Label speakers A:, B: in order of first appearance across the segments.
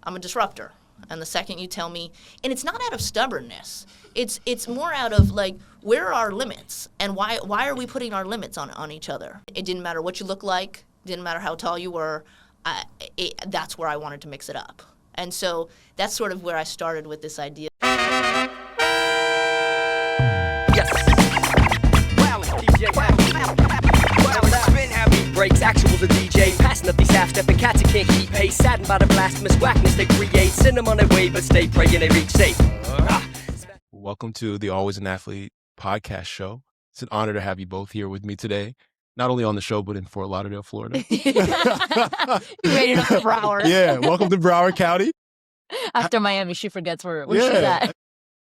A: I'm a disruptor. And the second you tell me, and it's not out of stubbornness, it's more out of like, where are our limits? And why are we putting our limits on each other? It didn't matter what you look like, didn't matter how tall you were, that's where I wanted to mix it up. And so that's sort of where I started with this idea.
B: Yes. Wow, DJ. Breaks, actuals a DJ, passing up these half-stepping cats who can't keep pace, saddened by the blasphemous whackness they create, send them on their way, but stay praying they reach safe.
C: Welcome to the Always an Athlete podcast show. It's an honor to have you both here with me today, not only on the show, but in Fort Lauderdale, Florida.
D: Rated up for Broward.
C: Yeah, welcome to Broward County.
D: After Miami, she forgets where she's at.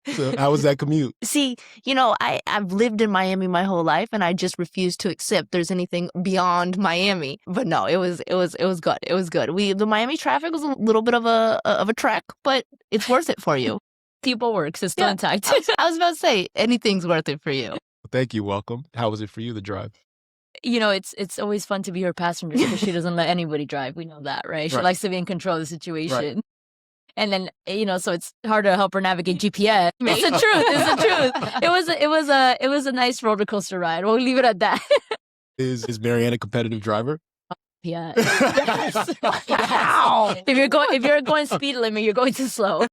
C: So how was that commute?
D: See, I've lived in Miami my whole life, and I just refuse to accept there's anything beyond Miami. But no, it was good. It was good. The Miami traffic was a little bit of a trek, but it's worth it for you. People works. It's still intact. I was about to say anything's worth it for you.
C: Thank you. Welcome. How was it for you, the drive?
D: It's always fun to be her passenger because she doesn't let anybody drive. We know that, right? She likes to be in control of the situation.
C: Right.
D: And then, so it's hard to help her navigate GPS. It's the truth. It's the truth. It was a nice roller coaster ride. We'll leave it at that.
C: Is Marianne a competitive driver?
D: Yeah. Yes. Wow. If you're going speed limit, you're going too slow.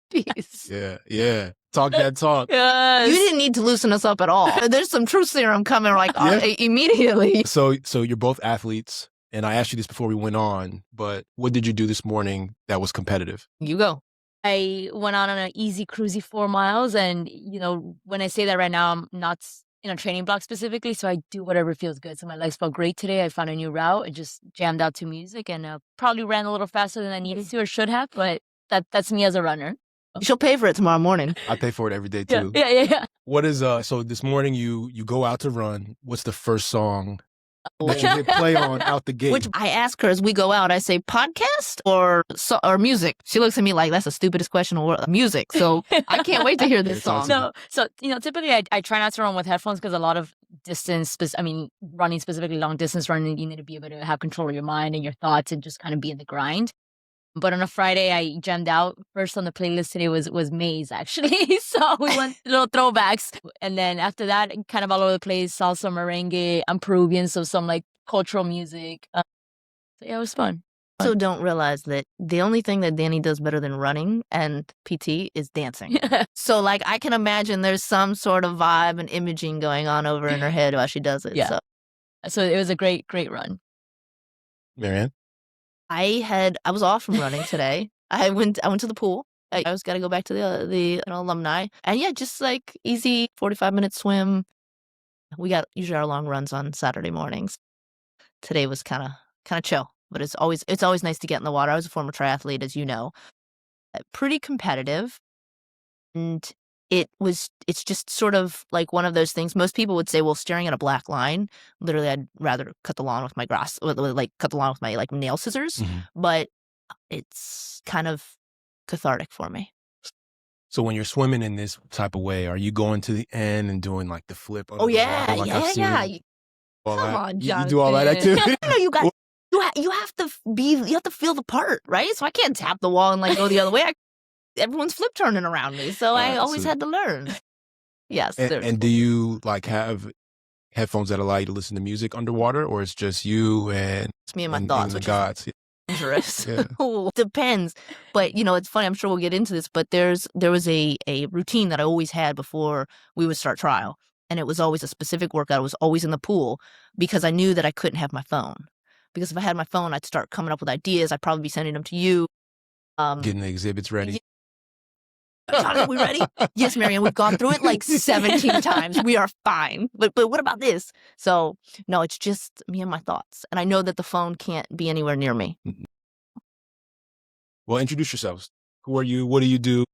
D: Peace.
C: Yeah. Talk that talk.
D: Yes.
A: You didn't need to loosen us up at all. There's some truth serum coming immediately.
C: So you're both athletes. And I asked you this before we went on, but what did you do this morning that was competitive?
A: You go.
D: I went on an easy, cruisy 4 miles. And, when I say that right now, I'm not in a training block specifically. So I do whatever feels good. So my legs felt great today. I found a new route. I just jammed out to music and probably ran a little faster than I needed to or should have. But that's me as a runner.
A: She'll pay for it tomorrow morning.
C: I pay for it every day too.
D: Yeah.
C: What is, so this morning you go out to run. What's the first song that you hit play on out the gate?
A: Which I ask her as we go out, I say, podcast or music? She looks at me like, that's the stupidest question in the world. Music. So I can't wait to hear this song.
D: No. So, typically I try not to run with headphones because a lot of running, specifically long distance running, you need to be able to have control of your mind and your thoughts and just kind of be in the grind. But on a Friday, I jammed out. First on the playlist today was Maze, actually. So we went little throwbacks. And then after that, kind of all over the place, salsa, merengue. I'm Peruvian, so some like cultural music. So yeah, it was fun.
A: Also don't realize that the only thing that Dani does better than running and PT is dancing. So like I can imagine there's some sort of vibe and imaging going on over in her head while she does it.
D: Yeah. So it was a great run.
C: Marianne?
A: I was off from running today. I went to the pool. I was got to go back to the alumni. And yeah, just like easy 45-minute swim. We got usually our long runs on Saturday mornings. Today was kind of chill, but it's always nice to get in the water. I was a former triathlete, as you know. Pretty competitive. And it's just sort of like one of those things. Most people would say, well, staring at a black line, literally I'd rather cut the lawn with my nail scissors. Mm-hmm. But it's kind of cathartic for me.
C: So when you're swimming in this type of way, are you going to the end and doing like the flip?
A: Oh yeah.
C: Come
A: on, John.
C: You do all that activity?
A: You have to feel the part, right? So I can't tap the wall and like go the other way. Everyone's flip turning around me, so I always had to learn. Yes.
C: And do you like have headphones that allow you to listen to music underwater, or it's just you and
A: it's me and my thoughts, which
C: gods?
A: Is dangerous. Yeah. Depends, but it's funny. I'm sure we'll get into this, but there was a routine that I always had before we would start trial, and it was always a specific workout. It was always in the pool because I knew that I couldn't have my phone, because if I had my phone, I'd start coming up with ideas. I'd probably be sending them to you.
C: Getting the exhibits ready.
A: John, are we ready? Yes, Marianne, we've gone through it like 17 times. We are fine. But what about this? So, no, it's just me and my thoughts. And I know that the phone can't be anywhere near me.
C: Well, introduce yourselves. Who are you? What do you do?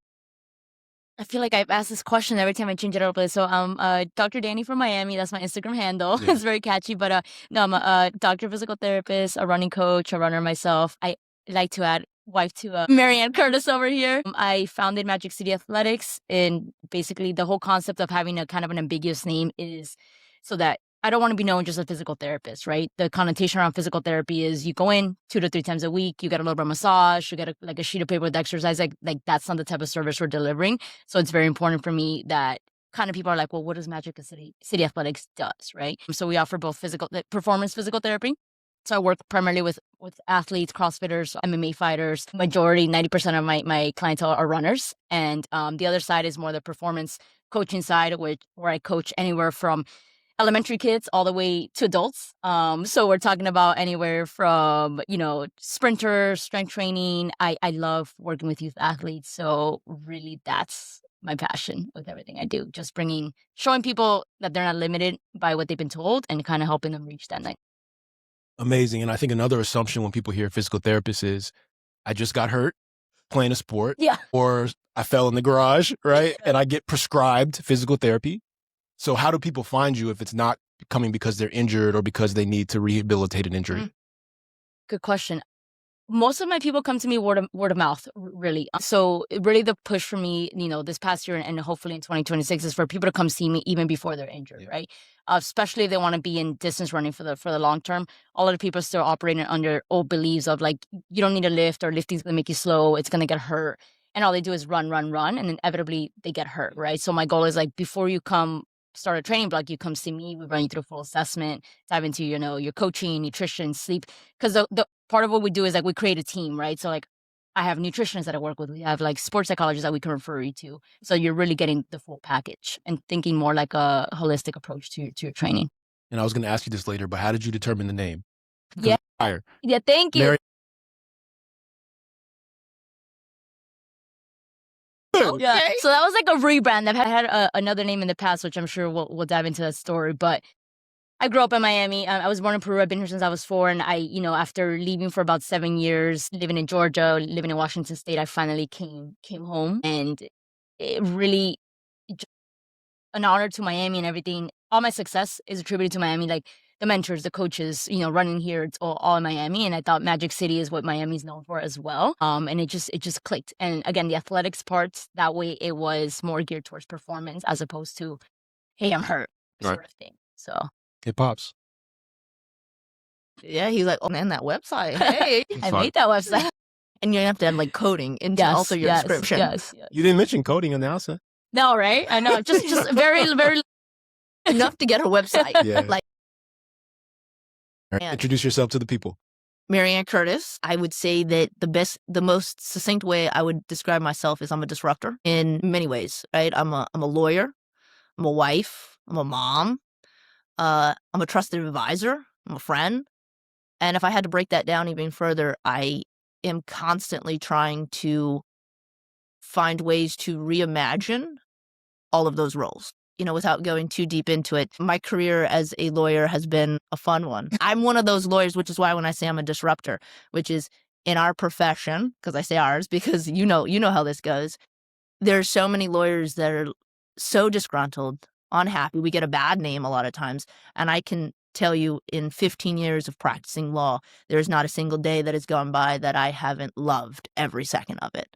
D: I feel like I've asked this question every time I change it up. So I'm Dr. Dani from Miami. That's my Instagram handle. Yeah. It's very catchy. But no, I'm a doctor, physical therapist, a running coach, a runner myself. I like to add wife to Marianne Curtis over here. I founded Magic City Athletics, and basically the whole concept of having a kind of an ambiguous name is so that I don't want to be known just as a physical therapist, right? The connotation around physical therapy is you go in 2 to 3 times a week, you get a little bit of massage, you get a sheet of paper with exercise. Like that's not the type of service we're delivering. So it's very important for me that kind of people are like, well, what does Magic City Athletics does, right? So we offer both performance physical therapy. So I work primarily with athletes, CrossFitters, MMA fighters. Majority, 90% of my clientele are runners. And the other side is more the performance coaching side, where I coach anywhere from elementary kids all the way to adults. So we're talking about anywhere from, sprinters, strength training. I love working with youth athletes. So really that's my passion with everything I do. Just showing people that they're not limited by what they've been told and kind of helping them reach that night.
C: Amazing. And I think another assumption when people hear physical therapist is, I just got hurt playing a sport.
D: Yeah.
C: Or I fell in the garage, right? And I get prescribed physical therapy. So how do people find you if it's not coming because they're injured or because they need to rehabilitate an injury?
D: Good question. Most of my people come to me word of mouth, really. So really the push for me, this past year and hopefully in 2026 is for people to come see me even before they're injured, right? Especially if they want to be in distance running for the long term. A lot of people are still operating under old beliefs of like, you don't need to lift, or lifting's going to make you slow, it's going to get hurt. And all they do is run, and inevitably they get hurt, right? So my goal is like, before you come start a training block, you come see me, we run you through a full assessment, dive into, your coaching, nutrition, sleep. Because the part of what we do is like we create a team, right? So like I have nutritionists that I work with. We have like sports psychologists that we can refer you to. So you're really getting the full package and thinking more like a holistic approach to your training.
C: And I was going to ask you this later, but how did you determine the name?
D: Yeah.
C: Fire.
D: Yeah, thank you. Yeah. So that was like a rebrand. I've had another name in the past, which I'm sure we'll dive into that story. But I grew up in Miami. I was born in Peru. I've been here since I was 4. And I, after leaving for about 7 years, living in Georgia, living in Washington State, I finally came home. And it really, an honor to Miami and everything. All my success is attributed to Miami. Like the mentors, the coaches, running here, it's all in Miami. And I thought Magic City is what Miami's known for as well. And it just clicked. And again, the athletics part, that way it was more geared towards performance as opposed to, hey, I'm hurt sort of thing. So
C: it pops.
A: Yeah, he's like, oh man, that website. Hey,
D: I made that website.
A: And you have to add like coding into also your description.
D: Yes.
C: You didn't mention coding on the outset.
D: No, right? I know. Just very, very
A: enough to get a website.
C: Yeah.
A: Like,
C: introduce yourself to the people.
A: Marianne Curtis. I would say that the most succinct way I would describe myself is I'm a disruptor in many ways, right? I'm a lawyer. I'm a wife. I'm a mom. I'm a trusted advisor. I'm a friend. And if I had to break that down even further, I am constantly trying to find ways to reimagine all of those roles. Without going too deep into it, my career as a lawyer has been a fun one. I'm one of those lawyers, which is why when I say I'm a disruptor, which is in our profession, because I say ours, because you know how this goes. There's so many lawyers that are so disgruntled, unhappy. We get a bad name a lot of times. And I can tell you in 15 years of practicing law, there's not a single day that has gone by that I haven't loved every second of it.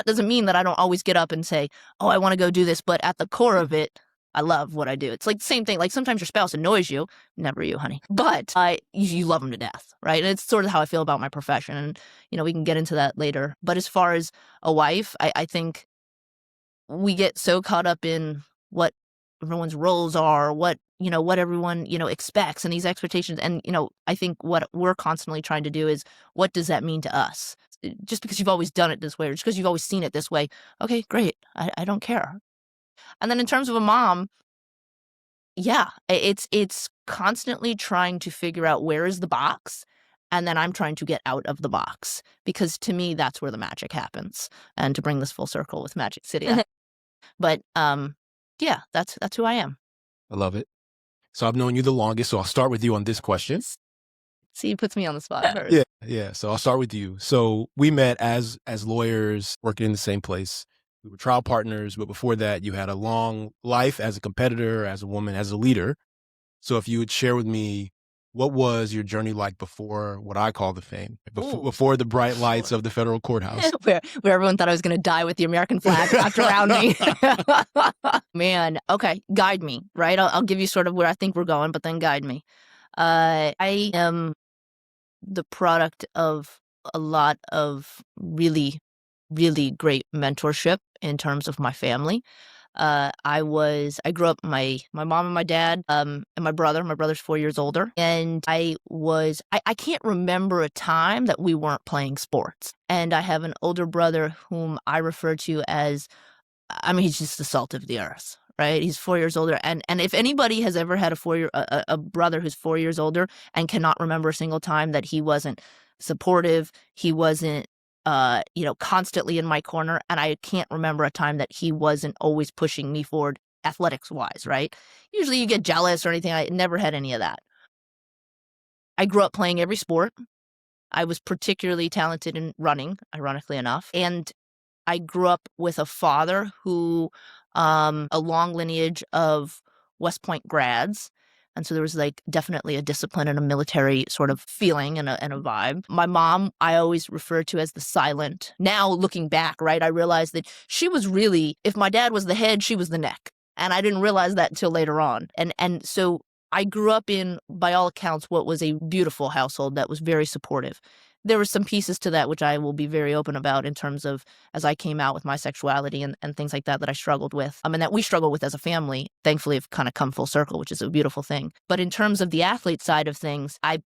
A: Doesn't mean that I don't always get up and say, oh, I want to go do this. But at the core of it, I love what I do. It's like the same thing. Like sometimes your spouse annoys you. Never you, honey. But you love them to death, right? And it's sort of how I feel about my profession. And, we can get into that later. But as far as a wife, I think we get so caught up in what everyone's roles are, what everyone, expects and these expectations. And, I think what we're constantly trying to do is, what does that mean to us? Just because you've always done it this way or just because you've always seen it this way. Okay, great. I don't care. And then in terms of a mom, yeah, it's constantly trying to figure out where is the box. And then I'm trying to get out of the box, because to me, that's where the magic happens. And to bring this full circle with Magic City. But yeah, that's who I am.
C: I love it. So I've known you the longest, so I'll start with you on this question.
A: See, he puts me on the spot first.
C: Yeah. So I'll start with you. So we met as lawyers working in the same place. We were trial partners, but before that, you had a long life as a competitor, as a woman, as a leader. So if you would share with me What was your journey like before what I call the fame, before the bright lights of the federal courthouse?
A: where everyone thought I was going to die with the American flag wrapped around me. Man, okay, guide me, right? I'll give you sort of where I think we're going, but then guide me. I am the product of a lot of really, really great mentorship in terms of my family. I grew up, my mom and my dad, and my brother's 4 years older. And I can't remember a time that we weren't playing sports. And I have an older brother whom I refer to as, he's just the salt of the earth, right? He's 4 years older. And if anybody has ever had a brother who's 4 years older and cannot remember a single time that he wasn't supportive, he wasn't constantly in my corner, and I can't remember a time that he wasn't always pushing me forward athletics wise, right? Usually you get jealous or anything. I never had any of that. I grew up playing every sport. I was particularly talented in running, ironically enough. And I grew up with a father who, a long lineage of West Point grads. And so there was definitely a discipline and a military sort of feeling and a vibe. My mom, I always refer to as the silent. Now looking back, right, I realized that she was really, if my dad was the head, she was the neck. And I didn't realize that until later on. And so I grew up in, by all accounts, what was a beautiful household that was very supportive. There were some pieces to that which I will be very open about in terms of as I came out with my sexuality and things like that I struggled with. And that we struggle with as a family, thankfully have kind of come full circle, which is a beautiful thing. But in terms of the athlete side of things, I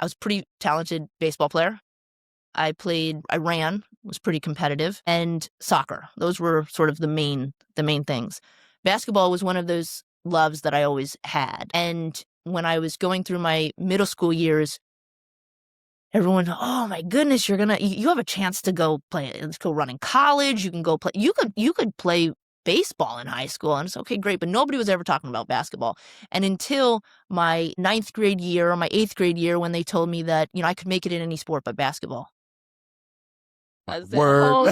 A: was pretty talented baseball player. I ran, was pretty competitive, and soccer. Those were sort of the main things. Basketball was one of those loves that I always had. And when I was going through my middle school years, everyone, oh my goodness, you have a chance to go play, let's go run in college. You can go play, you could play baseball in high school. And it's okay, great. But nobody was ever talking about basketball. And until my 9th grade year or my 8th grade year, when they told me that, I could make it in any sport but basketball.
C: Word.
A: Hold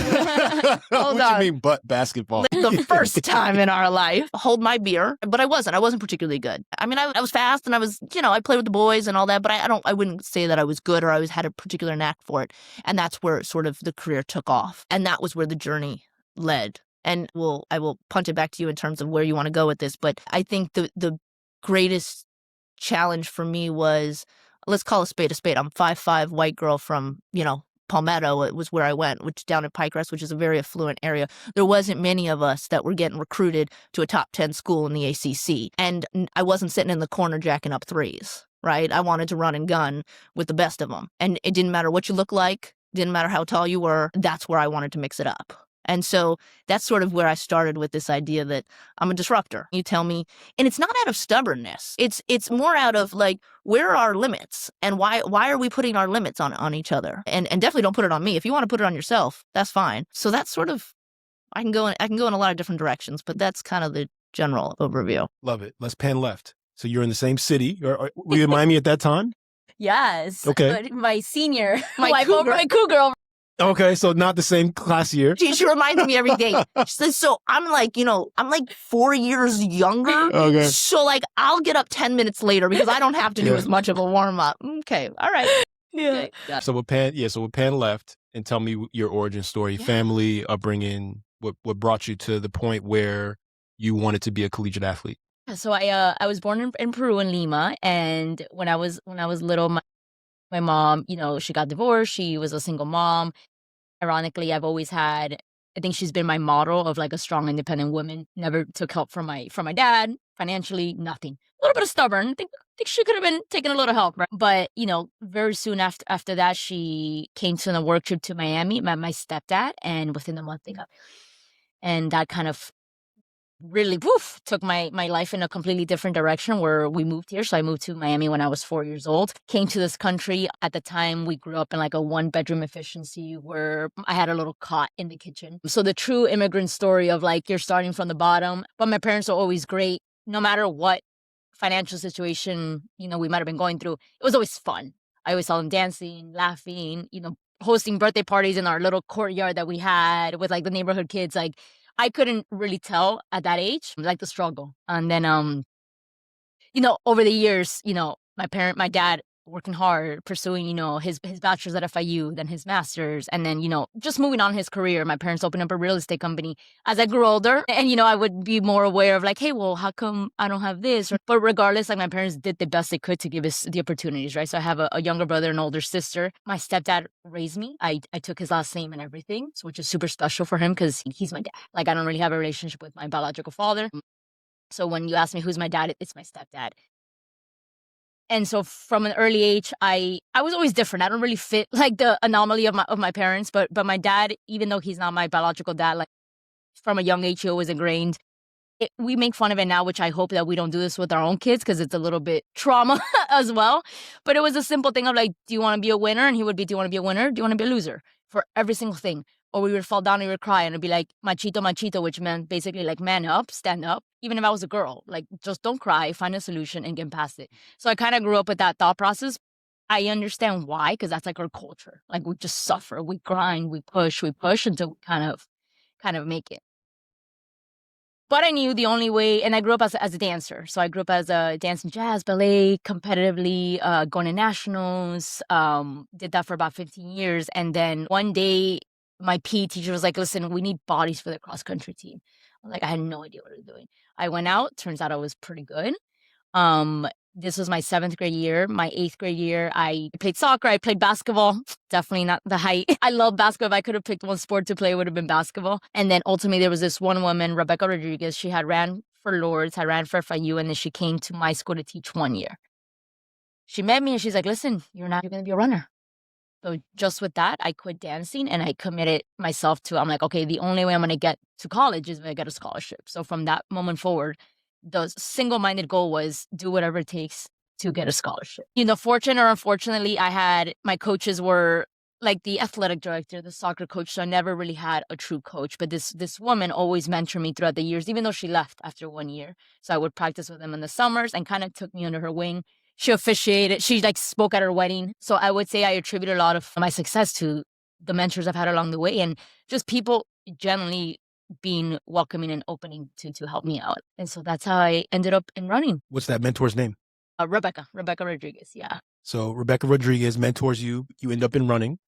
C: what
A: on.
C: you mean, but basketball?
A: The first time in our life, hold my beer, but I wasn't particularly good. I was fast and I was, I played with the boys and all that, but I wouldn't say that I was good or I had a particular knack for it. And that's where sort of the career took off. And that was where the journey led. And I will punt it back to you in terms of where you want to go with this. But I think the greatest challenge for me was, let's call a spade a spade. I'm 5'5" white girl from, Palmetto. It was where I went, which down in Pinecrest, which is a very affluent area. There wasn't many of us that were getting recruited to a top 10 school in the ACC. And I wasn't sitting in the corner jacking up threes, right? I wanted to run and gun with the best of them. And it didn't matter what you looked like, didn't matter how tall you were. That's where I wanted to mix it up. And so that's sort of where I started with this idea that I'm a disruptor. You tell me, and it's not out of stubbornness. It's more out of where are our limits and why are we putting our limits on each other? And definitely don't put it on me. If you want to put it on yourself, that's fine. So that's sort of, I can go in a lot of different directions, but that's kind of the general overview.
C: Love it. Let's pan left. So you're in the same city. Were you in Miami at that time?
D: Yes.
C: Okay.
D: But my senior,
A: My
D: cougar.
C: Okay, so not the same class year.
A: She reminds me every day. She says, so I'm I'm 4 years younger.
C: Okay.
A: So I'll get up 10 minutes later because I don't have to do as much of a warm up. Okay. All right.
D: Yeah.
A: Okay.
C: So we'll pan left and tell me your origin story, family, upbringing, what brought you to the point where you wanted to be a collegiate athlete.
D: So I was born in Peru, in Lima, and when I was little, my mom, she got divorced. She was a single mom. Ironically, I've always had, I think she's been my model of a strong, independent woman. Never took help from my dad, financially, nothing. A little bit of stubborn. I think she could have been taking a little help, right? But, very soon after that, she came on a work trip to Miami, met my stepdad, and within a month they got married. And that kind of really took my life in a completely different direction where we moved here. So I moved to Miami when I was 4 years old. Came to this country. At the time, we grew up in a 1-bedroom efficiency where I had a little cot in the kitchen. So the true immigrant story of you're starting from the bottom. But my parents are always great. No matter what financial situation, we might have been going through, it was always fun. I always saw them dancing, laughing, hosting birthday parties in our little courtyard that we had with the neighborhood kids. I couldn't really tell at that age, the struggle. And then, over the years, my dad working hard, pursuing, his bachelor's at FIU, then his master's, and then, just moving on his career. My parents opened up a real estate company. As I grew older, and, I would be more aware of like, hey, well, how come I don't have this? But regardless, like my parents did the best they could to give us the opportunities, right? So I have a younger brother and older sister. My stepdad raised me. I took his last name and everything, which is super special for him because he's my dad. Like I don't really have a relationship with my biological father. So when you ask me who's my dad, it's my stepdad. And so from an early age, I was always different. I don't really fit like the anomaly of my parents, but my dad, even though he's not my biological dad, like from a young age, he was ingrained. We make fun of it now, which I hope that we don't do this with our own kids because it's a little bit trauma as well. But it was a simple thing of like, do you want to be a winner? And he would be, do you want to be a winner? Do you want to be a loser? For every single thing. Or we would fall down and we would cry and it'd be like, machito, machito, which meant basically like man up, stand up. Even if I was a girl, like just don't cry, find a solution and get past it. So I kind of grew up with that thought process. I understand why, because that's like our culture. Like we just suffer, we grind, we push until we kind of make it. But I knew the only way, and I grew up as a dancer. So I grew up as a dancing jazz, ballet, competitively, going to nationals, did that for about 15 years. And then one day, my PE teacher was like, listen, we need bodies for the cross-country team. Like, I had no idea what I was doing. I went out. Turns out I was pretty good. This was my 7th grade year. My 8th grade year, I played soccer. I played basketball. Definitely not the height. I love basketball. If I could have picked one sport to play, it would have been basketball. And then ultimately, there was this one woman, Rebecca Rodriguez. She had ran for Lourdes, I ran for FIU, and then she came to my school to teach 1 year. She met me and she's like, listen, you're going to be a runner. So just with that, I quit dancing and I committed myself to, I'm like, okay, the only way I'm going to get to college is if I get a scholarship. So from that moment forward, the single-minded goal was do whatever it takes to get a scholarship. Fortunate or unfortunately, my coaches were like the athletic director, the soccer coach. So I never really had a true coach. But this woman always mentored me throughout the years, even though she left after 1 year. So I would practice with them in the summers and kind of took me under her wing. She officiated. She like spoke at her wedding. So I would say I attribute a lot of my success to the mentors I've had along the way and just people generally being welcoming and opening to help me out. And so that's how I ended up in running.
C: What's that mentor's name?
D: Rebecca Rodriguez. Yeah.
C: So Rebecca Rodriguez mentors you. You end up in running.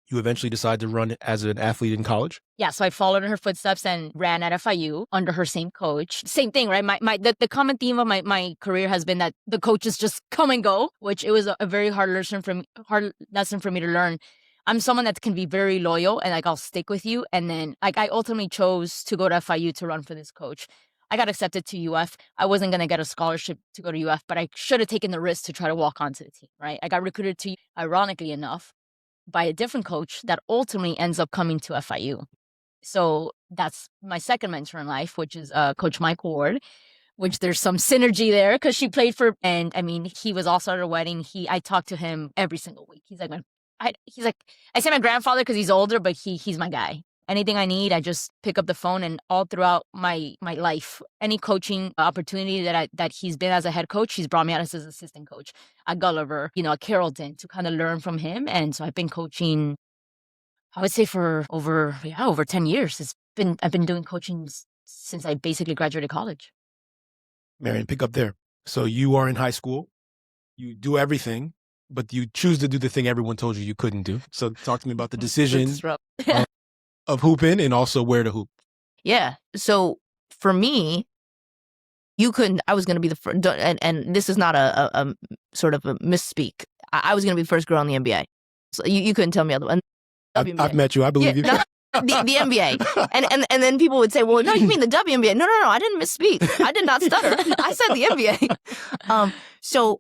C: You eventually decide to run as an athlete in college?
D: Yeah, so I followed in her footsteps and ran at FIU under her same coach. Same thing, right? The common theme of my career has been that the coaches just come and go, which it was a very hard lesson for me to learn. I'm someone that can be very loyal and like I'll stick with you. And then like I ultimately chose to go to FIU to run for this coach. I got accepted to UF. I wasn't going to get a scholarship to go to UF, but I should have taken the risk to try to walk onto the team, right? I got recruited to, ironically enough, by a different coach that ultimately ends up coming to FIU. So that's my second mentor in life, which is Coach Michael Ward, which there's some synergy there because she played for, and I mean, he was also at her wedding. I talked to him every single week. He's like, I say my grandfather because he's older, but he's my guy. Anything I need, I just pick up the phone, and all throughout my life, any coaching opportunity that he's been as a head coach, he's brought me out as his assistant coach at Gulliver, at Carrollton to kind of learn from him. And so I've been coaching, I would say for over 10 years. I've been doing coaching since I basically graduated college.
C: Marianne, pick up there. So you are in high school, you do everything, but you choose to do the thing everyone told you couldn't do. So talk to me about the decision of hooping and also where to hoop.
A: Yeah. So for me, I was going to be the first, and this is not a sort of a misspeak. I was going to be the first girl in the NBA. So you couldn't tell me otherwise.
C: I've met you. I believe you.
A: No, the NBA. And then people would say, well, no, you mean the WNBA. No, I didn't misspeak. I did not stutter. I said the NBA. So,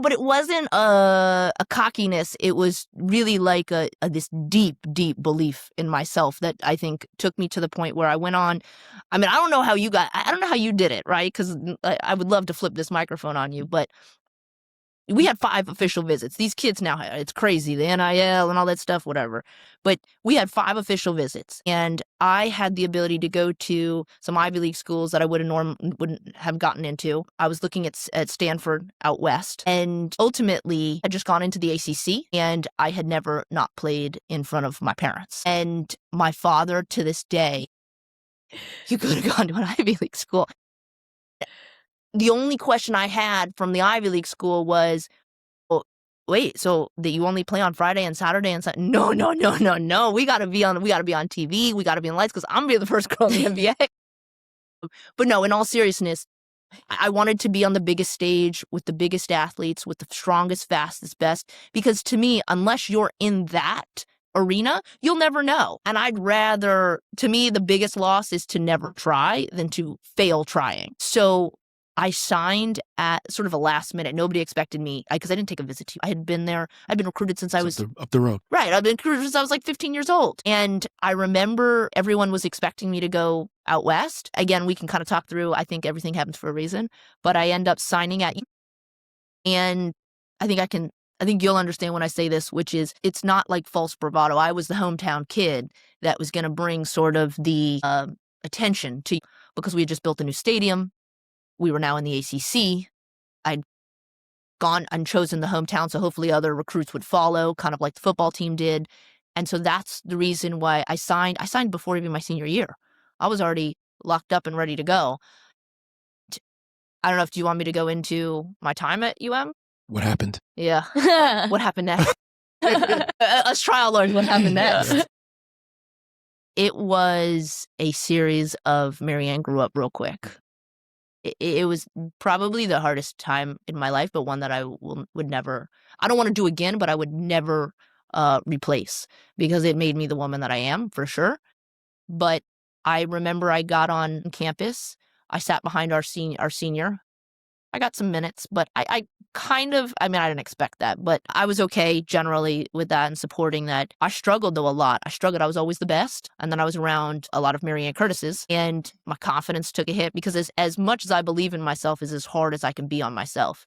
A: but it wasn't a cockiness. It was really like this deep, deep belief in myself that I think took me to the point where I went on. I mean, I don't know how you did it, right? Because I would love to flip this microphone on you, but we had 5 official visits. These kids now, it's crazy, the NIL and all that stuff, whatever. But we had 5 official visits, and I had the ability to go to some Ivy League schools that I wouldn't have gotten into. I was looking at Stanford out west, and ultimately had just gone into the ACC, and I had never not played in front of my parents. And my father, to this day, you could have gone to an Ivy League school. the only question I had from the Ivy League school was, well, wait, so that you only play on Friday and Saturday and Sunday? No. We gotta be on TV. We gotta be in lights because I'm gonna be the first girl in the NBA. But no, in all seriousness, I wanted to be on the biggest stage with the biggest athletes, with the strongest, fastest, best. Because to me, unless you're in that arena, you'll never know. And to me, the biggest loss is to never try than to fail trying. So I signed at sort of a last minute. Nobody expected me because I didn't take a visit to you. I had been there. I'd been recruited since I was
C: up the road.
A: Right. I've been recruited since I was like 15 years old. And I remember everyone was expecting me to go out west. Again, we can kind of talk through. I think everything happens for a reason. But I end up signing at you. And I think you'll understand when I say this, which is it's not like false bravado. I was the hometown kid that was going to bring sort of the attention to, because we had just built a new stadium. We were now in the ACC. I'd gone and chosen the hometown, so hopefully other recruits would follow, kind of like the football team did. And so that's the reason why I signed. I signed before even my senior year. I was already locked up and ready to go. I don't know if you want me to go into my time at UM?
C: What happened?
A: Yeah. What happened next? Us trial lawyers, what happened next? It was a series of Marianne grew up real quick. It was probably the hardest time in my life, but one that I would never, I don't want to do again, but I would never replace, because it made me the woman that I am, for sure. But I remember I got on campus. I sat behind our senior. I got some minutes, but I didn't expect that, but I was okay generally with that and supporting that. I struggled though a lot. I was always the best. And then I was around a lot of Marianne Curtis's, and my confidence took a hit because as much as I believe in myself is as hard as I can be on myself.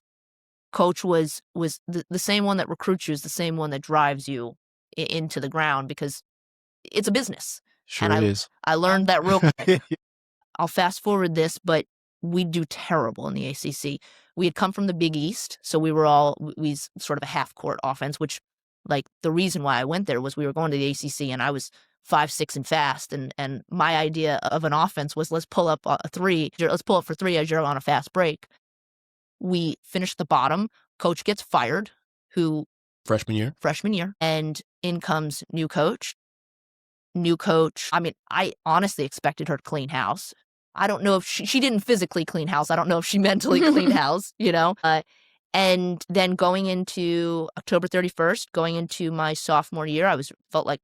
A: Coach was the same one that recruits you, is the same one that drives you into the ground, because it's a business.
C: Sure, it is.
A: I learned that real quick. I'll fast forward this, but we do terrible in the ACC. We had come from the Big East, so we sort of a half-court offense, which, like, the reason why I went there was we were going to the ACC, and I was 5'6" and fast, and my idea of an offense was let's pull up for three as you're on a fast break. We finished the bottom. Coach gets fired,
C: freshman year,
A: and in comes new coach. I mean, I honestly expected her to clean house. I don't know if she didn't physically clean house. I don't know if she mentally cleaned house, and then going into October 31st, going into my sophomore year, felt like,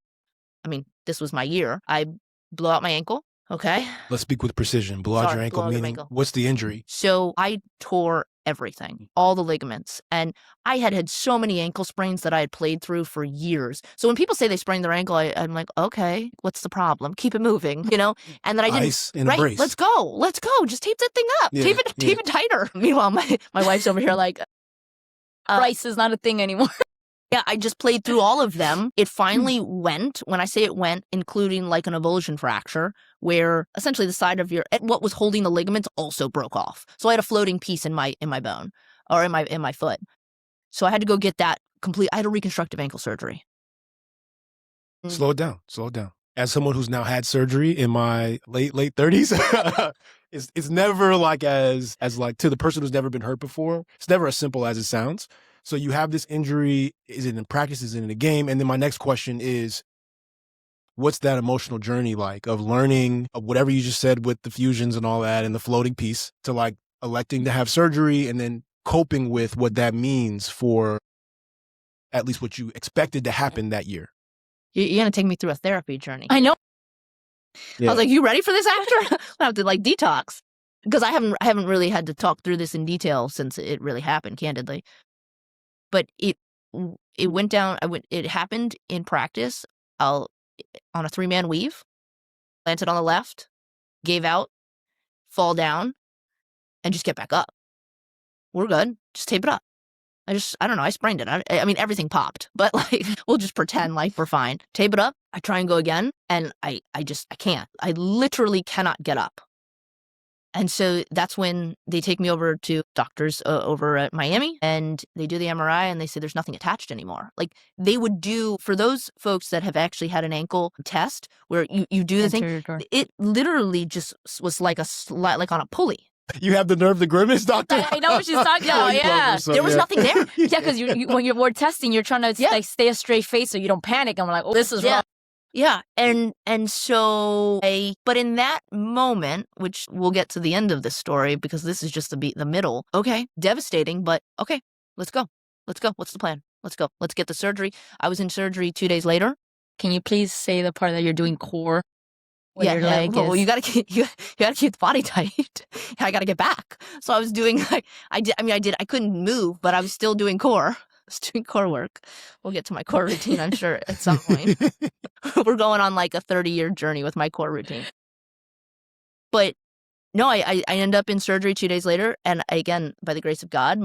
A: this was my year. I blew out my ankle. Okay.
C: Let's speak with precision. Blow out your ankle, meaning what's the injury?
A: So I tore everything, all the ligaments. And I had so many ankle sprains that I had played through for years. So when people say they sprained their ankle, I'm like, okay, what's the problem? Keep it moving, And then I didn't.
C: Ice and a brace.
A: Let's go. Just tape that thing up.
C: Yeah,
A: tape it tighter. Meanwhile, my wife's over here like,
D: Rice is not a thing anymore.
A: Yeah, I just played through all of them. It finally went, when I say it went, including like an avulsion fracture, where essentially the side of what was holding the ligaments also broke off. So I had a floating piece in my bone, or in my foot. So I had to go get that complete. I had a reconstructive ankle surgery.
C: Slow it down. As someone who's now had surgery in my late 30s, it's never like as like to the person who's never been hurt before. It's never as simple as it sounds. So you have this injury. Is it in practice? Is it in a game? And then my next question is, what's that emotional journey like of learning of whatever you just said with the fusions and all that and the floating piece to like electing to have surgery and then coping with what that means for at least what you expected to happen that year?
A: You're going to take me through a therapy journey.
D: I know.
A: Yeah. I was like, you ready for this after? I have to like detox, because I haven't really had to talk through this in detail since it really happened, candidly. But it went down. It happened in practice. On a 3-man weave, planted on the left, gave out, fall down, and just get back up. We're good. Just tape it up. I don't know. I sprained it. I mean, everything popped, but like, we'll just pretend like we're fine. Tape it up. I try and go again, and I can't. I literally cannot get up. And so that's when they take me over to doctors over at Miami, and they do the MRI, and they say there's nothing attached anymore. Like they would do for those folks that have actually had an ankle test where you do the thing. It literally just was like on a pulley.
C: You have the nerve to grimace, doctor?
D: I know what she's talking about. Yeah.
A: There was nothing there.
D: Yeah, because when we're testing, you're trying to like stay a straight face so you don't panic. And we're like, oh, this is wrong.
A: Yeah. And so but in that moment, which we'll get to the end of this story because this is just the middle. Okay. Devastating, but okay, let's go. Let's go. What's the plan? Let's go. Let's get the surgery. I was in surgery 2 days later.
D: Can you please say the part that you're doing core?
A: Well, you gotta keep the body tight. I gotta get back. So I was doing I couldn't move, but I was still doing core. I was doing core work. We'll get to my core routine, I'm sure, at some point. We're going on like a 30-year journey with my core routine. But no, I end up in surgery 2 days later, and again, by the grace of God,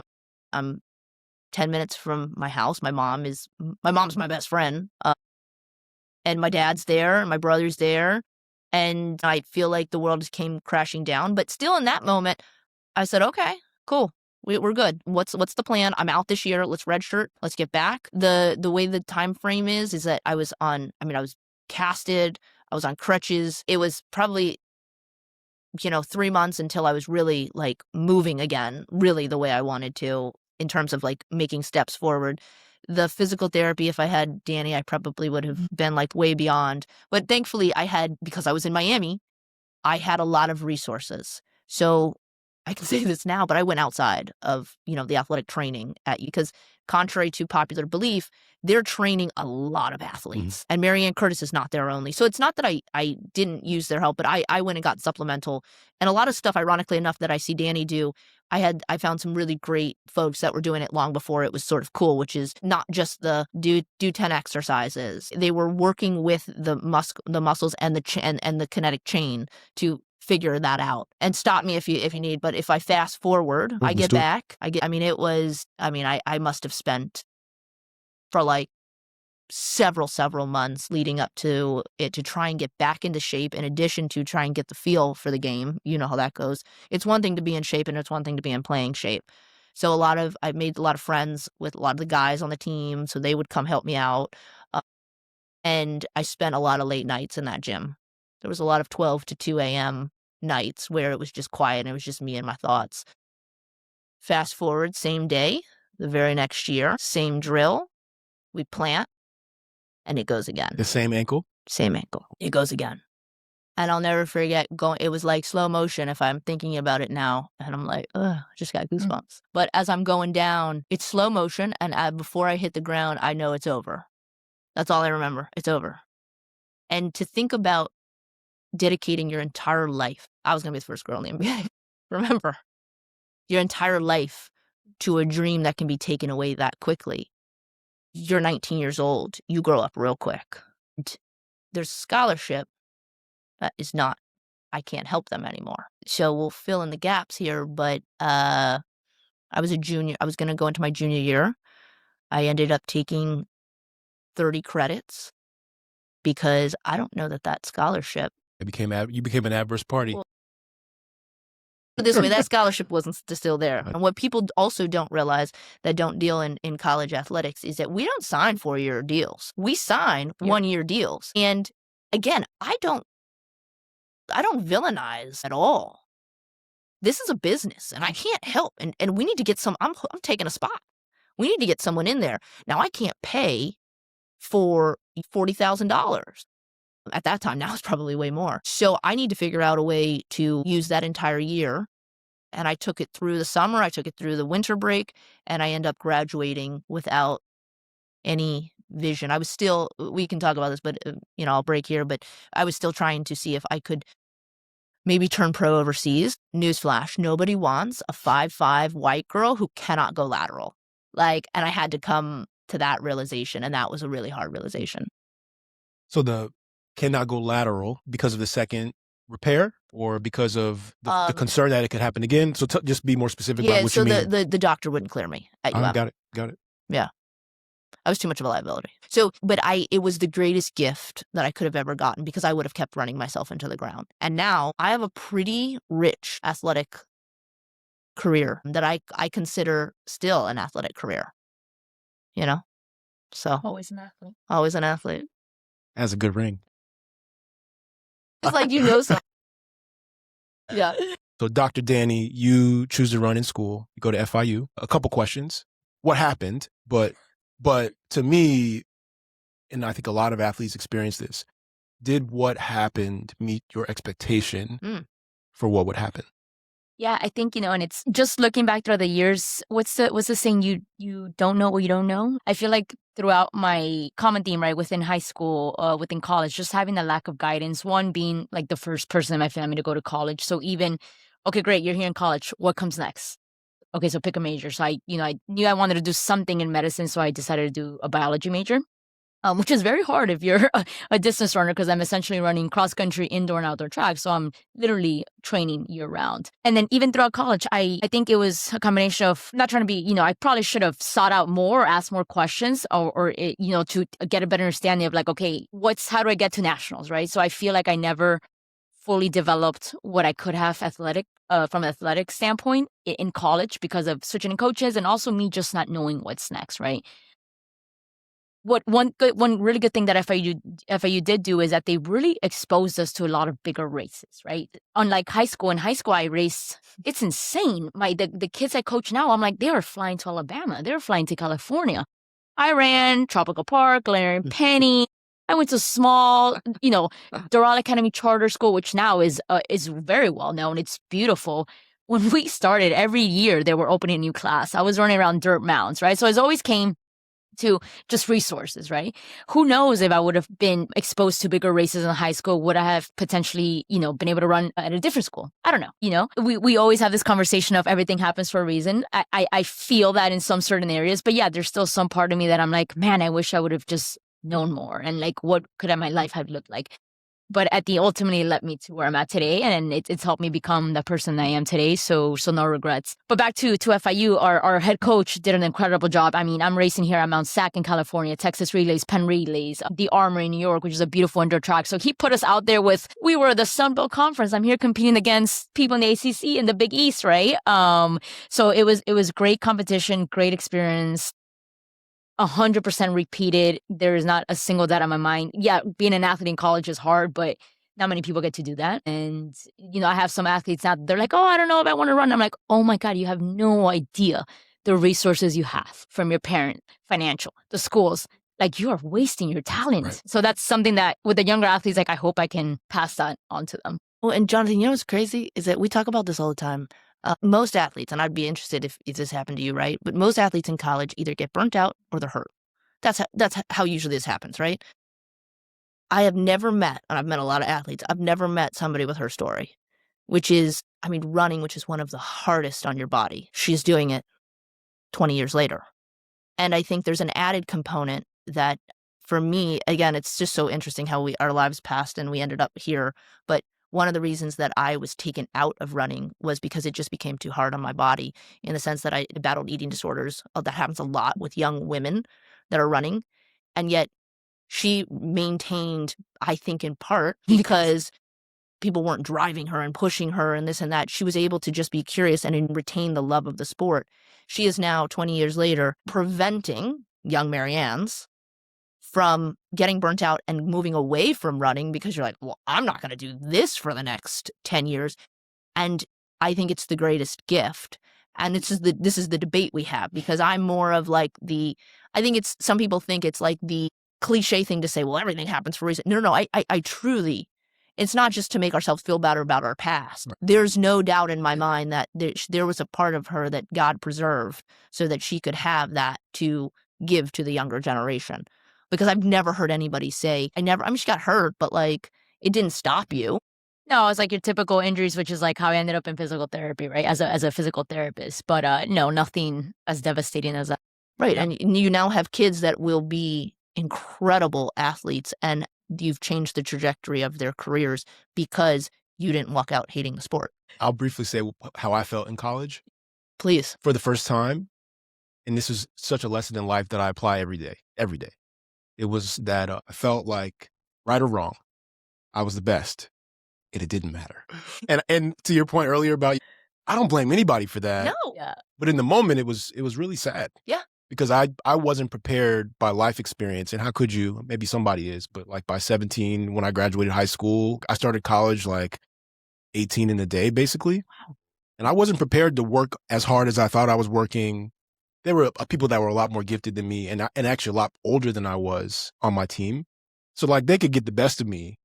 A: I'm 10 minutes from my house. My mom's my best friend, and my dad's there, and my brother's there. And I feel like the world came crashing down. But still in that moment, I said, okay, cool. We're good. What's the plan? I'm out this year. Let's redshirt. Let's get back. The way the time frame is that I was casted. I was on crutches. It was probably, 3 months until I was really like moving again, really the way I wanted to in terms of like making steps forward. The physical therapy, if I had Dani, I probably would have been like way beyond. But thankfully because I was in Miami, I had a lot of resources. So I can say this now, but I went outside of, the athletic training because contrary to popular belief, they're training a lot of athletes. And Marianne Curtis is not there only. So it's not that I didn't use their help, but I went and got supplemental. And a lot of stuff, ironically enough, that I see Dani do, I found some really great folks that were doing it long before it was sort of cool, which is not just the do 10 exercises. They were working with the muscles and the kinetic chain to figure that out. And stop me if you need, but if I fast forward, I get back. I must have spent for like several months leading up to it to try and get back into shape, in addition to try and get the feel for the game. You know how that goes. It's one thing to be in shape and it's one thing to be in playing shape. So I made a lot of friends with a lot of the guys on the team, so they would come help me out. And I spent a lot of late nights in that gym. There was a lot of 12 to 2 a.m. nights where it was just quiet and it was just me and my thoughts. Fast forward, same day, the very next year, same drill. We plant. And it goes again.
C: The same ankle?
A: Same ankle. It goes again. And I'll never forget it was like slow motion if I'm thinking about it now. And I'm like, ugh, I just got goosebumps. But as I'm going down, it's slow motion. And before I hit the ground, I know it's over. That's all I remember. It's over. And to think about dedicating your entire life. I was going to be the first girl in the NBA. Remember, your entire life to a dream that can be taken away that quickly. You're 19 years old. You grow up real quick. There's a scholarship that is not, I can't help them anymore. So we'll fill in the gaps here, but I was a junior. I was going to go into my junior year. I ended up taking 30 credits because I don't know that scholarship.
C: You became an adverse party.
A: Well, this way, that scholarship wasn't still there. And what people also don't realize that don't deal in college athletics is that we don't sign 4-year deals. We sign 1-year deals. And again, I don't villainize at all. This is a business and I can't help. And we need to get I'm taking a spot. We need to get someone in there. Now I can't pay for $40,000. At that time, now it's probably way more. So I need to figure out a way to use that entire year. And I took it through the summer, I took it through the winter break, and I end up graduating without any vision. I was still, we can talk about this, but I'll break here, but I was still trying to see if I could maybe turn pro overseas. Newsflash, nobody wants a 5'5" white girl who cannot go lateral. And I had to come to that realization, and that was a really hard realization.
C: So the cannot go lateral because of the second repair or because of the concern that it could happen again? So just be more specific about what you mean.
A: Yeah, so the doctor wouldn't clear me at UM.
C: Got it.
A: Yeah. I was too much of a liability. So, but it was the greatest gift that I could have ever gotten because I would have kept running myself into the ground. And now I have a pretty rich athletic career that I consider still an athletic career. So.
D: Always an athlete.
A: Always an athlete.
C: That's a good ring.
A: It's like, so. Yeah.
C: So Dr. Dani, you choose to run in school. You go to FIU. A couple questions. What happened? But to me, and I think a lot of athletes experience this, did what happened meet your expectation for what would happen?
D: Yeah, I think, and it's just looking back through the years, what's the saying, you don't know what you don't know? I feel like throughout my common theme, right, within high school, within college, just having the lack of guidance, one being like the first person in my family to go to college. So even, okay, great, you're here in college. What comes next? Okay, so pick a major. So I knew I wanted to do something in medicine, so I decided to do a biology major. Which is very hard if you're a distance runner, because I'm essentially running cross-country indoor and outdoor track. So I'm literally training year-round. And then even throughout college, I think it was a combination of not trying to be, I probably should have sought out more, or asked more questions, or to get a better understanding of like, okay, how do I get to nationals, right? So I feel like I never fully developed what I could have from an athletic standpoint in college, because of switching coaches and also me just not knowing what's next, right? One really good thing that FIU did do is that they really exposed us to a lot of bigger races, right? Unlike high school, in high school I raced, it's insane. The kids I coach now, I'm like, they were flying to Alabama, they were flying to California. I ran Tropical Park, Larry Penny. I went to small, Doral Academy Charter School, which now is very well known. It's beautiful. When we started, every year they were opening a new class. I was running around dirt mounds, right? So it always came to just resources, right? Who knows if I would have been exposed to bigger races in high school, would I have potentially, been able to run at a different school? I don't know. We always have this conversation of everything happens for a reason. I feel that in some certain areas, but yeah, there's still some part of me that I'm like, man, I wish I would have just known more, and like, what could my life have looked like? But ultimately led me to where I'm at today, and it's helped me become the person I am today. So no regrets. But back to FIU, our head coach did an incredible job. I mean, I'm racing here at Mount Sac in California, Texas Relays, Penn Relays, the Armory in New York, which is a beautiful indoor track. So he put us out there we were the Sun Belt Conference. I'm here competing against people in the ACC in the Big East, right? So it was great competition, great experience. 100% repeated. There is not a single doubt in my mind. Yeah, being an athlete in college is hard, but not many people get to do that. And, I have some athletes now, they're like, oh, I don't know if I want to run. I'm like, oh my God, you have no idea the resources you have from your parent, financial, the schools. Like, you are wasting your talent. Right. So that's something that with the younger athletes, like, I hope I can pass that on to them.
A: Well, and Jonathan, what's crazy is that we talk about this all the time. Most athletes, and I'd be interested if this happened to you, right? But most athletes in college either get burnt out or they're hurt. That's how usually this happens, right? I have never met, and I've met a lot of athletes, I've never met somebody with her story, which is, running, which is one of the hardest on your body. She's doing it 20 years later. And I think there's an added component that, for me, again, it's just so interesting how our lives passed and we ended up here. But one of the reasons that I was taken out of running was because it just became too hard on my body, in the sense that I battled eating disorders. That happens a lot with young women that are running. And yet she maintained, I think in part because people weren't driving her and pushing her and this and that. She was able to just be curious and retain the love of the sport. She is now, 20 years later, preventing young Marianne's from getting burnt out and moving away from running, because you're like, well, I'm not going to do this for the next 10 years. And I think it's the greatest gift. And this is the debate we have, because I'm more of like some people think it's like the cliche thing to say, well, everything happens for a reason. No, I truly, it's not just to make ourselves feel better about our past. Right. There's no doubt in my mind that there was a part of her that God preserved so that she could have that to give to the younger generation. Because I've never heard anybody say, she got hurt, but like, it didn't stop you.
D: No, it's like your typical injuries, which is like how I ended up in physical therapy, right? As a physical therapist. But no, nothing as devastating as that.
A: Right. And you now have kids that will be incredible athletes, and you've changed the trajectory of their careers because you didn't walk out hating the sport.
C: I'll briefly say how I felt in college.
A: Please.
C: For the first time, and this is such a lesson in life that I apply every day. It was that I felt like, right or wrong, I was the best, and it didn't matter. And to your point earlier about, I don't blame anybody for that.
A: No.
D: Yeah.
C: But in the moment, it was really sad.
A: Yeah.
C: Because I wasn't prepared by life experience. And how could you? Maybe somebody is, but like by 17, when I graduated high school, I started college like 18 in a day, basically. And I wasn't prepared to work as hard as I thought I was working. There were people that were a lot more gifted than me and actually a lot older than I was on my team. So like they could get the best of me,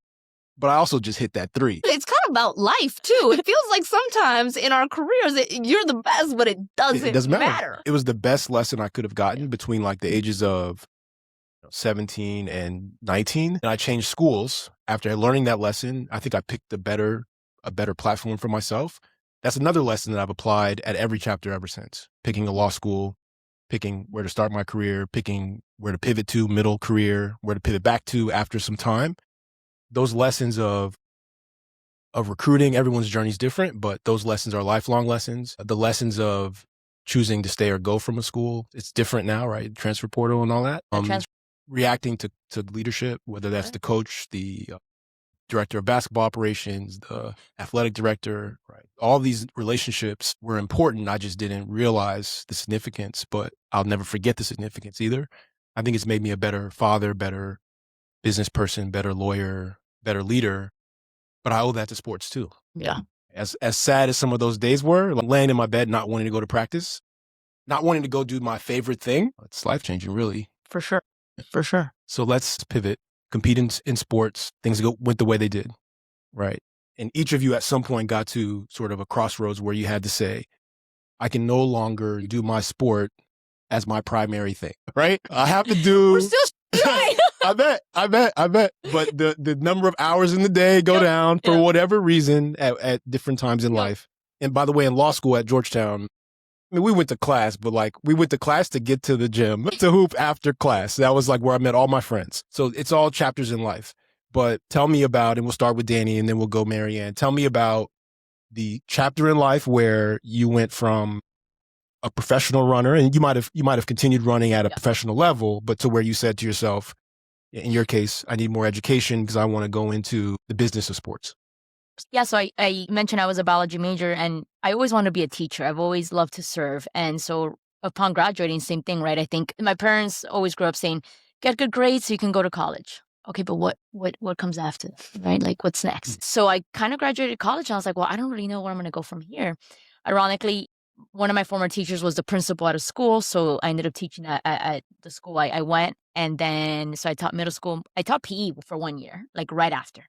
C: but I also just hit that 3.
A: It's kind of about life too. It feels like sometimes in our careers, you're the best, but it doesn't matter.
C: It was the best lesson I could have gotten between like the ages of 17 and 19. And I changed schools after learning that lesson. I think I picked a better platform for myself. That's another lesson that I've applied at every chapter ever since. Picking a law school, picking where to start my career, picking where to pivot to middle career, where to pivot back to after some time. Those lessons of recruiting, everyone's journey is different, but those lessons are lifelong lessons. The lessons of choosing to stay or go from a school, it's different now, right? Transfer portal and all that. Reacting to leadership, whether that's the coach, the director of basketball operations, the athletic director, right? All these relationships were important. I just didn't realize the significance, but I'll never forget the significance either. I think it's made me a better father, better business person, better lawyer, better leader. But I owe that to sports too.
A: Yeah.
C: As sad as some of those days were, like laying in my bed, not wanting to go to practice, not wanting to go do my favorite thing, it's life-changing, really.
A: For sure. For sure.
C: So let's pivot. Compete in sports, things went the way they did, right? And each of you at some point got to sort of a crossroads where you had to say, I can no longer do my sport as my primary thing, right? I have to do...
A: We're still trying.
C: I bet. But the number of hours in the day go down for whatever reason at different times in life. And by the way, in law school at Georgetown, I mean, we went to class, but like we went to class to get to the gym, to hoop after class. That was like where I met all my friends. So it's all chapters in life. But tell me about, and we'll start with Dani and then we'll go Marianne. Tell me about the chapter in life where you went from a professional runner, and you might have continued running at a professional level, but to where you said to yourself, in your case, I need more education because I want to go into the business of sports.
D: Yeah, so I mentioned I was a biology major, and I always wanted to be a teacher. I've always loved to serve. And so upon graduating, same thing, right? I think my parents always grew up saying, get good grades so you can go to college. Okay, but what comes after, right? Like, what's next? So I kind of graduated college, and I was like, well, I don't really know where I'm going to go from here. Ironically, one of my former teachers was the principal at a school, so I ended up teaching at the school I went. And then, so I taught middle school. I taught PE for 1 year, like right after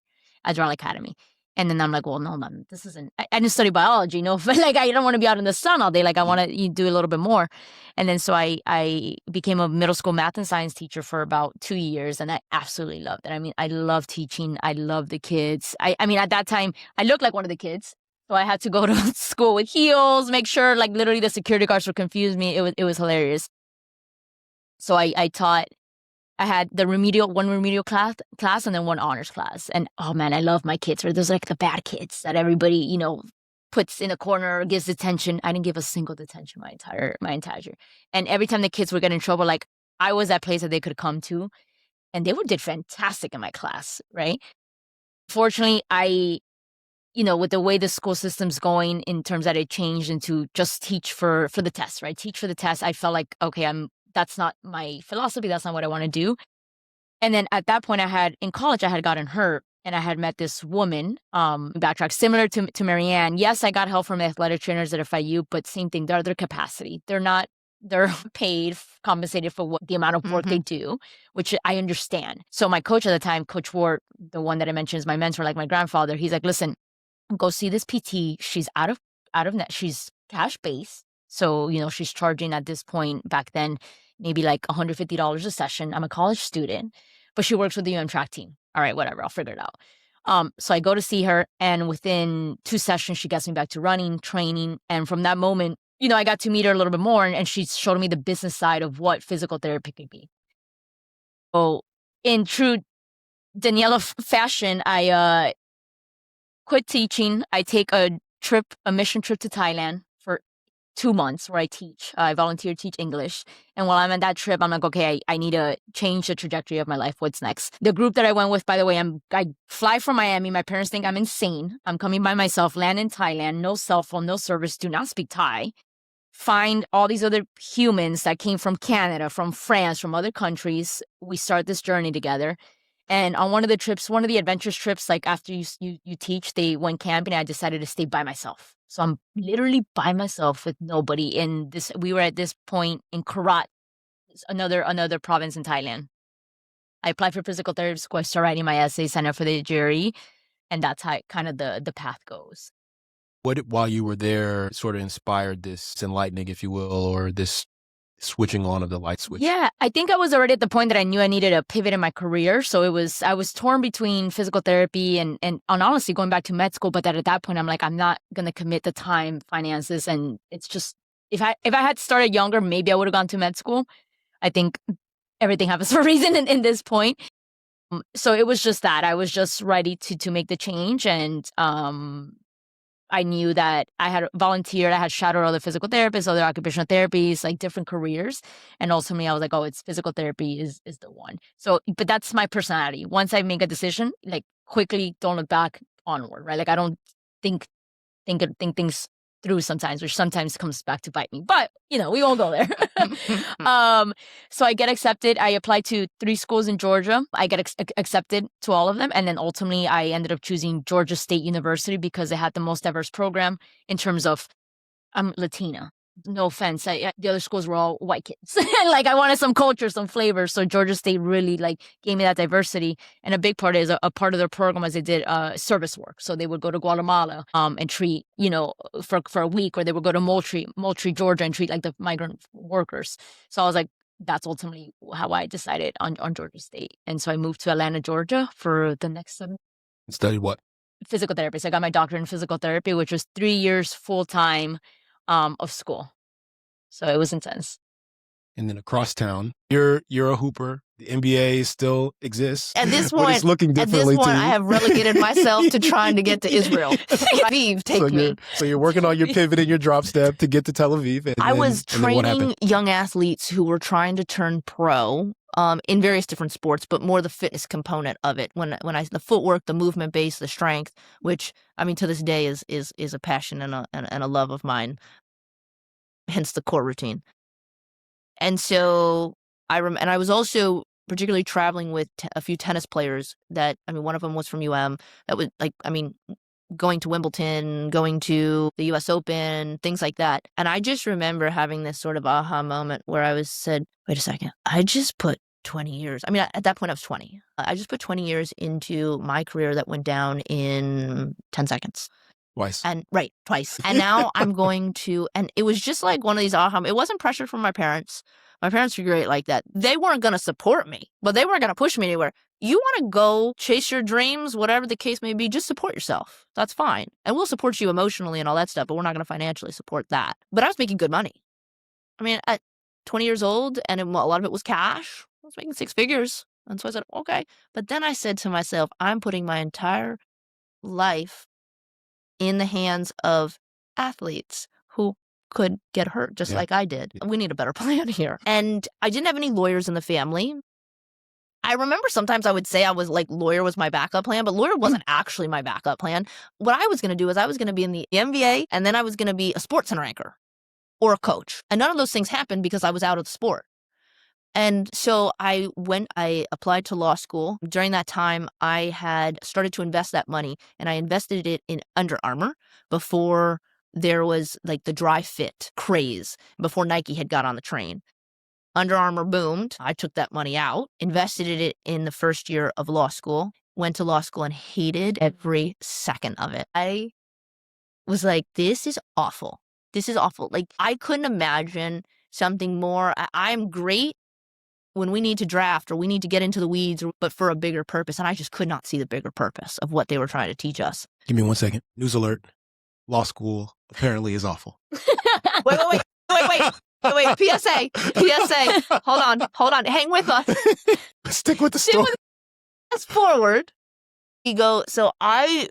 D: at Drone Academy. And then I'm like, well, no, this isn't, I didn't study biology, no, but like, I don't want to be out in the sun all day. Like, I want to do a little bit more. And then, so I became a middle school math and science teacher for about 2 years. And I absolutely loved it. I mean, I love teaching. I love the kids. I mean, at that time, I looked like one of the kids. So I had to go to school with heels, make sure like literally the security guards would confuse me. It was hilarious. So I taught, I had one remedial class and then one honors class. And oh man, I love my kids. Those are like the bad kids that everybody, puts in a corner, gives detention. I didn't give a single detention my entire year. And every time the kids would get in trouble, like I was that place that they could come to, and they did fantastic in my class, right? Fortunately, with the way the school system's going, in terms that it changed into just teach for the test, right? Teach for the test. I felt like, okay, that's not my philosophy. That's not what I want to do. And then at that point in college, I had gotten hurt, and I had met this woman, backtrack, similar to Marianne. Yes, I got help from athletic trainers at FIU, but same thing, they're their capacity. They're paid, compensated for the amount of work they do, which I understand. So my coach at the time, Coach Ward, the one that I mentioned is my mentor, like my grandfather, he's like, listen, go see this PT. She's out of net. She's cash based. So, she's charging at this point back then, maybe like $150 a session. I'm a college student, but she works with the track team. All right, whatever. I'll figure it out. So I go to see her, and within 2 sessions, she gets me back to running, training. And from that moment, I got to meet her a little bit more, and she showed me the business side of what physical therapy could be. So in true Daniela fashion, I quit teaching. I take a mission trip to Thailand for 2 months where I teach. I volunteer to teach English. And while I'm on that trip, I'm like, okay, I need to change the trajectory of my life. What's next? The group that I went with, by the way, I fly from Miami. My parents think I'm insane. I'm coming by myself, land in Thailand, no cell phone, no service, do not speak Thai. Find all these other humans that came from Canada, from France, from other countries. We start this journey together. And on one of the trips, one of the adventurous trips, like after you teach, they went camping. I decided to stay by myself. So I'm literally by myself with nobody. We were at this point in Karat, another province in Thailand. I applied for physical therapy school. I started writing my essay, signed up for the jury, and that's how kind of the path goes.
C: What, while you were there, sort of inspired this enlightening, if you will, or this switching on of the light switch?
D: Yeah, I think I was already at the point that I knew I needed a pivot in my career. So I was torn between physical therapy and honestly going back to med school. But at that point, I'm like, I'm not going to commit the time, finances. And it's just, if I had started younger, maybe I would have gone to med school. I think everything happens for a reason in this point. So it was just that I was just ready to make the change. And I knew that I had volunteered, I had shadowed other physical therapists, other occupational therapies, like different careers. And ultimately I was like, oh, it's physical therapy is the one. So, but that's my personality. Once I make a decision, like quickly don't look back, onward, right? Like I don't think things through sometimes, which sometimes comes back to bite me. But, we won't go there. So I get accepted. I applied to 3 schools in Georgia. I get accepted to all of them. And then ultimately, I ended up choosing Georgia State University because it had the most diverse program in terms of I'm Latina. No offense. The other schools were all white kids. Like I wanted some culture, some flavor. So Georgia State really gave me that diversity. And a big part is a part of their program was they did service work. So they would go to Guatemala and treat, for a week, or they would go to Moultrie, Georgia and treat like the migrant workers. So I was like, that's ultimately how I decided on Georgia State. And so I moved to Atlanta, Georgia for the next 7 years.
C: Studied what?
D: Physical therapy. So I got my doctorate in physical therapy, which was 3 years full-time of school. So it was intense.
C: And then across town, you're a hooper. The NBA still exists.
A: At this
C: but
A: point,
C: it's looking differently too.
A: I have relegated myself to trying to get to Israel. Tel Aviv, take me.
C: So you're working on your pivot and your drop step to get to Tel Aviv.
A: I was training young athletes who were trying to turn pro in various different sports, but more the fitness component of it. The footwork, the movement base, the strength, which I mean to this day is a passion and a love of mine. Hence the core routine. And so I was also particularly traveling with a few tennis players that, one of them was from UM. That was going to Wimbledon, going to the US Open, things like that. And I just remember having this sort of aha moment where I said, wait a second, I just put 20 years. At that point I was 20. I just put 20 years into my career that went down in 10 seconds.
C: Twice.
A: Twice. And now I'm going to, and it was just like one of these aha. It wasn't pressure from my parents. My parents were great like that. They weren't going to support me, but they weren't going to push me anywhere. You want to go chase your dreams, whatever the case may be, just support yourself. That's fine. And we'll support you emotionally and all that stuff, but we're not going to financially support that. But I was making good money. At 20 years old, and a lot of it was cash. I was making 6 figures. And so I said, okay. But then I said to myself, I'm putting my entire life in the hands of athletes who could get hurt just like I did. We need a better plan here. And I didn't have any lawyers in the family. I remember sometimes I would say I was like, lawyer was my backup plan, but lawyer wasn't actually my backup plan. What I was going to do is I was going to be in the NBA, and then I was going to be a sports center anchor or a coach. And none of those things happened because I was out of the sport. And so I applied to law school. During that time, I had started to invest that money, and I invested it in Under Armour before there was like the dry fit craze, before Nike had got on the train. Under Armour boomed. I took that money out, invested it in the first year of law school, went to law school and hated every second of it. I was like, this is awful. This is awful. Like, I couldn't imagine something more. I'm great when we need to draft or we need to get into the weeds, but for a bigger purpose. And I just could not see the bigger purpose of what they were trying to teach us.
C: Give me 1 second. News alert. Law school apparently is awful.
A: Wait. PSA. Hold on. Hang with us.
C: Stick with the story.
A: Fast forward. So I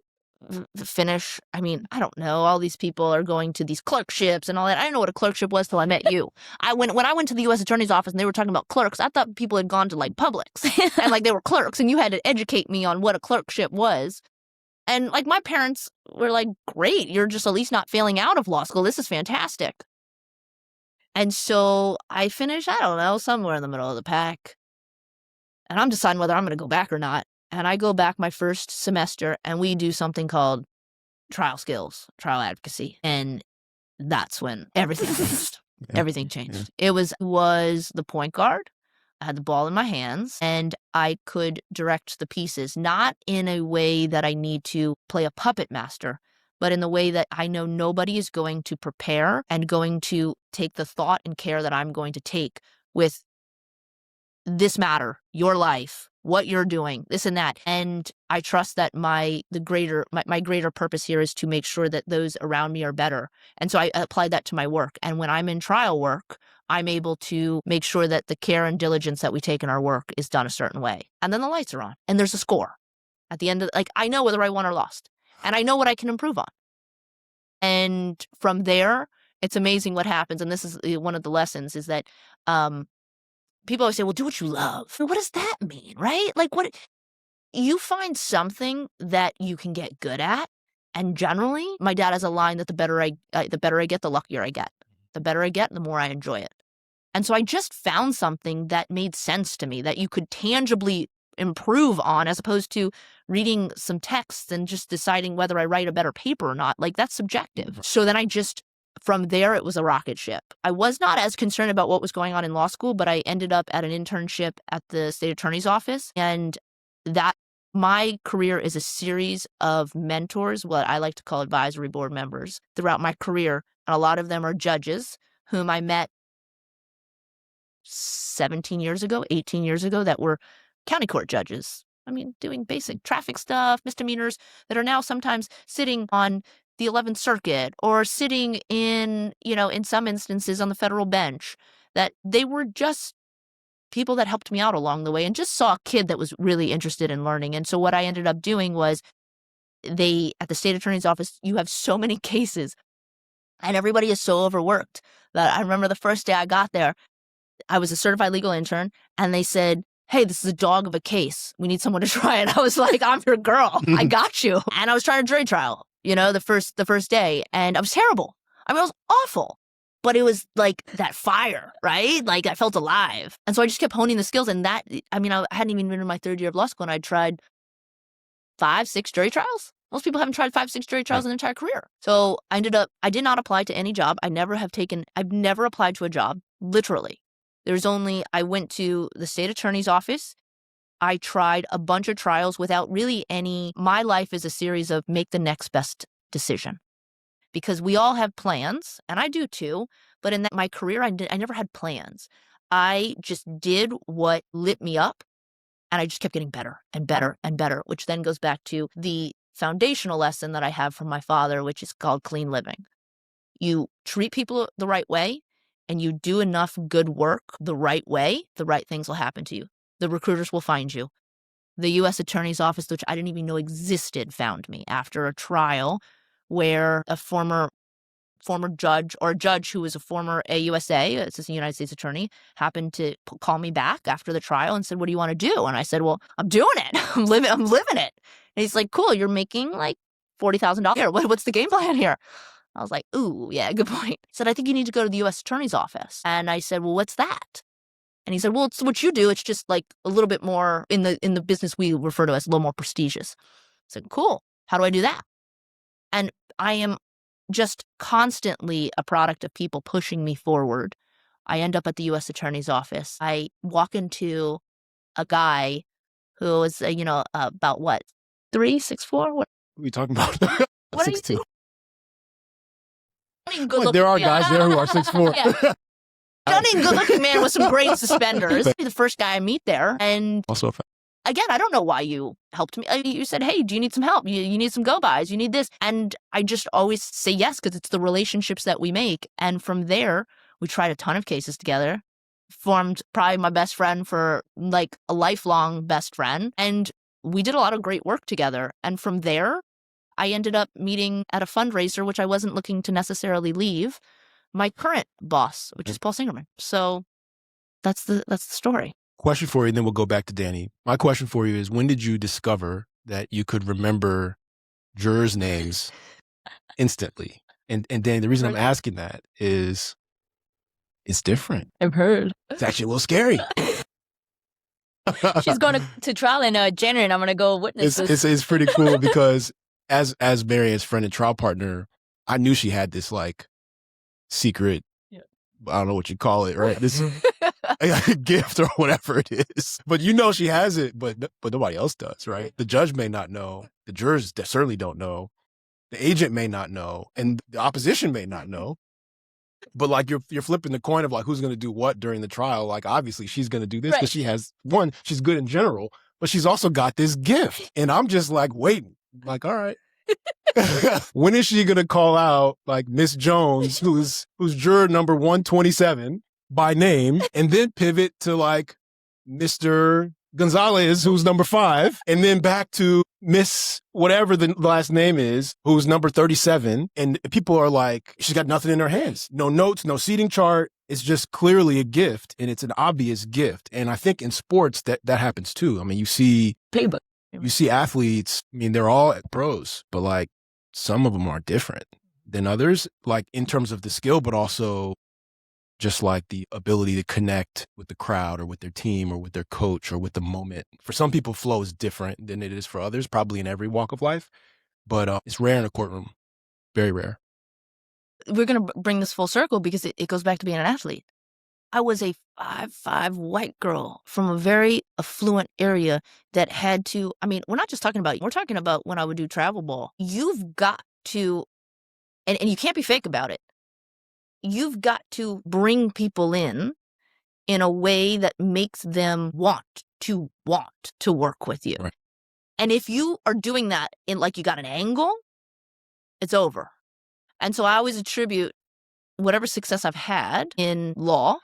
A: finish, I don't know, all these people are going to these clerkships and all that. I didn't know what a clerkship was till I met you. When I went to the U.S. Attorney's Office and they were talking about clerks, I thought people had gone to like Publix and like they were clerks, and you had to educate me on what a clerkship was. And like my parents were like, great, you're just at least not failing out of law school. This is fantastic. And so I finished, I don't know, somewhere in the middle of the pack. And I'm deciding whether I'm going to go back or not. And I go back my first semester and we do something called trial skills, trial advocacy. And that's when everything changed. Everything changed. It was the point guard. I had the ball in my hands and I could direct the pieces, not in a way that I need to play a puppet master, but in the way that I know nobody is going to prepare and going to take the thought and care that I'm going to take with this matter, your life, what you're doing, this and that. And I trust that my greater purpose here is to make sure that those around me are better. And so I applied that to my work. And when I'm in trial work, I'm able to make sure that the care and diligence that we take in our work is done a certain way. And then the lights are on and there's a score at the end of, like, I know whether I won or lost and I know what I can improve on. And from there, it's amazing what happens. And this is one of the lessons is that, people always say, well, do what you love. What does that mean, right? Like, what you find something that you can get good at. And generally, my dad has a line that the better I get, the luckier I get. The better I get, the more I enjoy it. And so I just found something that made sense to me that you could tangibly improve on, as opposed to reading some texts and just deciding whether I write a better paper or not. Like, that's subjective. So then from there, it was a rocket ship. I was not as concerned about what was going on in law school, but I ended up at an internship at the state attorney's office. And that my career is a series of mentors, what I like to call advisory board members, throughout my career. And a lot of them are judges whom I met 17 years ago, 18 years ago, that were county court judges. I mean, doing basic traffic stuff, misdemeanors, that are now sometimes sitting on the 11th Circuit or sitting in some instances on the federal bench, that they were just people that helped me out along the way and just saw a kid that was really interested in learning. And so what I ended up doing was at the state attorney's office, you have so many cases and everybody is so overworked that I remember the first day I got there, I was a certified legal intern and they said, hey, this is a dog of a case. We need someone to try it. I was like, I'm your girl. I got you. And I was trying a jury trial, the first day. And I was terrible. I mean, it was awful. But it was like that fire, right? Like I felt alive. And so I just kept honing the skills. And I hadn't even been in my third year of law school and I'd tried 5-6 jury trials. Most people haven't tried 5-6 jury trials in their entire career. So I did not apply to any job. I've never applied to a job, literally. I went to the state attorney's office. I tried a bunch of trials without really my life is a series of make the next best decision. Because we all have plans, and I do too, but in my career, I never had plans. I just did what lit me up, and I just kept getting better and better and better, which then goes back to the foundational lesson that I have from my father, which is called clean living. You treat people the right way, and you do enough good work the right way, the right things will happen to you. The recruiters will find you. The U.S. Attorney's Office, which I didn't even know existed, found me after a trial where a former judge, or a judge who was a former AUSA, Assistant United States Attorney, happened to call me back after the trial and said, what do you want to do? And I said, well, I'm doing it. I'm living it. And he's like, cool, you're making like $40,000 here. What's the game plan here? I was like, ooh, yeah, good point. He said, I think you need to go to the U.S. Attorney's Office. And I said, well, what's that? And he said, well, it's what you do. It's just like a little bit more in the business we refer to as a little more prestigious. I said, cool. How do I do that? And I am just constantly a product of people pushing me forward. I end up at the U.S. Attorney's Office. I walk into a guy who is, about what, 6'4"? What
C: are we talking about?
A: What
C: 6'2".
A: Well,
C: there are guys there who are 6'4".
A: Yeah. Stunning, good-looking man with some great suspenders. The first guy I meet there, and
C: also
A: again, I don't know why you helped me. You said, hey, do you need some help? You need some go-bys. You need this. And I just always say yes, because it's the relationships that we make. And from there, we tried a ton of cases together, formed probably my best friend for like a lifelong best friend. And we did a lot of great work together. And from there, I ended up meeting at a fundraiser, which I wasn't looking to necessarily leave, my current boss, which is Paul Singerman. So that's the story.
C: Question for you, and then we'll go back to Dani. My question for you is, when did you discover that you could remember jurors' names instantly? And Dani, the reason I'm asking that is it's different.
A: I've heard.
C: It's actually a little scary.
D: She's going to trial in January, and I'm going to go witness this.
C: It's pretty cool because as Marianne's friend and trial partner, I knew she had this like secret, I don't know what you call it, right? This gift or whatever it is. But you know she has it, but nobody else does, right? The judge may not know. The jurors certainly don't know. The agent may not know. And the opposition may not know. But like you're flipping the coin of like who's going to do what during the trial. Like obviously she's going to do this because she has, one, she's good in general, but she's also got this gift. And I'm just like waiting, like, all right. When is she going to call out like Miss Jones, who's juror number 127 by name, and then pivot to like Mr. Gonzalez, who's number 5, and then back to Miss whatever the last name is, who's number 37. And people are like, she's got nothing in her hands. No notes, no seating chart. It's just clearly a gift, and it's an obvious gift. And I think in sports that happens too. I mean, you see
D: playbook.
C: You see athletes, I mean, they're all pros, but like some of them are different than others, like in terms of the skill, but also just like the ability to connect with the crowd or with their team or with their coach or with the moment. For some people, flow is different than it is for others, probably in every walk of life, but it's rare in a courtroom, very rare.
A: We're going to bring this full circle because it goes back to being an athlete. I was a 5'5" white girl from a very affluent area that had to, I mean, we're not just talking about, we're talking about when I would do travel ball. You've got to, and you can't be fake about it. You've got to bring people in a way that makes them want to work with you.
C: Right.
A: And if you are doing that in like you got an angle, it's over. And so I always attribute whatever success I've had in law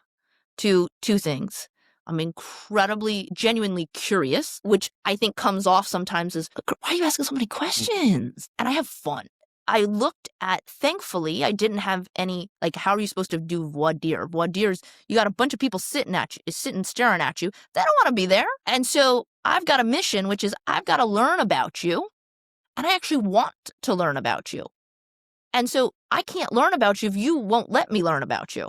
A: to 2 things. I'm incredibly, genuinely curious, which I think comes off sometimes as, why are you asking so many questions? And I have fun. I looked at, thankfully, I didn't have any, like, how are you supposed to do voir dire? Voir dire's, you got a bunch of people sitting staring at you. They don't want to be there. And so I've got a mission, which is I've got to learn about you. And I actually want to learn about you. And so I can't learn about you if you won't let me learn about you.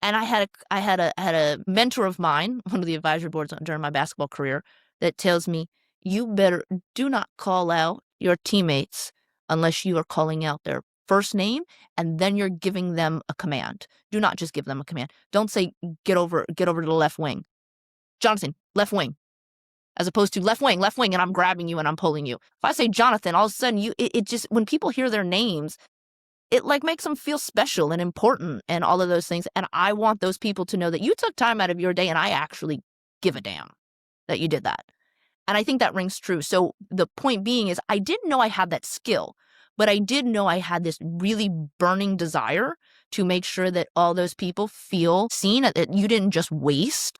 A: And I had a mentor of mine, one of the advisory boards during my basketball career, that tells me, do not call out your teammates unless you are calling out their first name and then you're giving them a command. Do not just give them a command. Don't say, get over to the left wing. Jonathan, left wing. As opposed to left wing, and I'm grabbing you and I'm pulling you. If I say Jonathan, all of a sudden it just, when people hear their names, it like makes them feel special and important and all of those things. And I want those people to know that you took time out of your day and I actually give a damn that you did that. And I think that rings true. So the point being is I didn't know I had that skill, but I did know I had this really burning desire to make sure that all those people feel seen, that you didn't just waste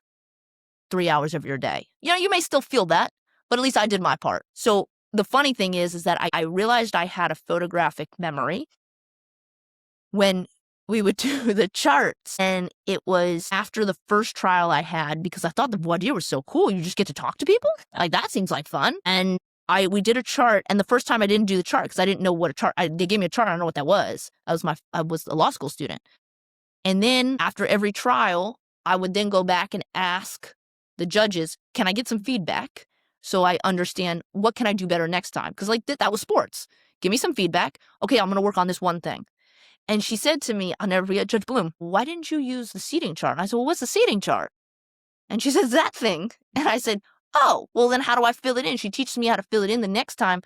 A: 3 hours of your day. You know, you may still feel that, but at least I did my part. So the funny thing is that I realized I had a photographic memory when we would do the charts. And it was after the first trial I had, because I thought the voir dire was so cool. You just get to talk to people. Like, that seems like fun. And we did a chart. And the first time I didn't do the chart because I didn't know what a chart, they gave me a chart. I don't know what that was. I was a law school student. And then after every trial, I would then go back and ask the judges, can I get some feedback so I understand what can I do better next time? Because like that was sports. Give me some feedback. Okay, I'm going to work on this one thing. And she said to me, I'll never forget, Judge Bloom, why didn't you use the seating chart? And I said, well, what's the seating chart? And she says, that thing. And I said, oh, well, then how do I fill it in? She teaches me how to fill it in the next time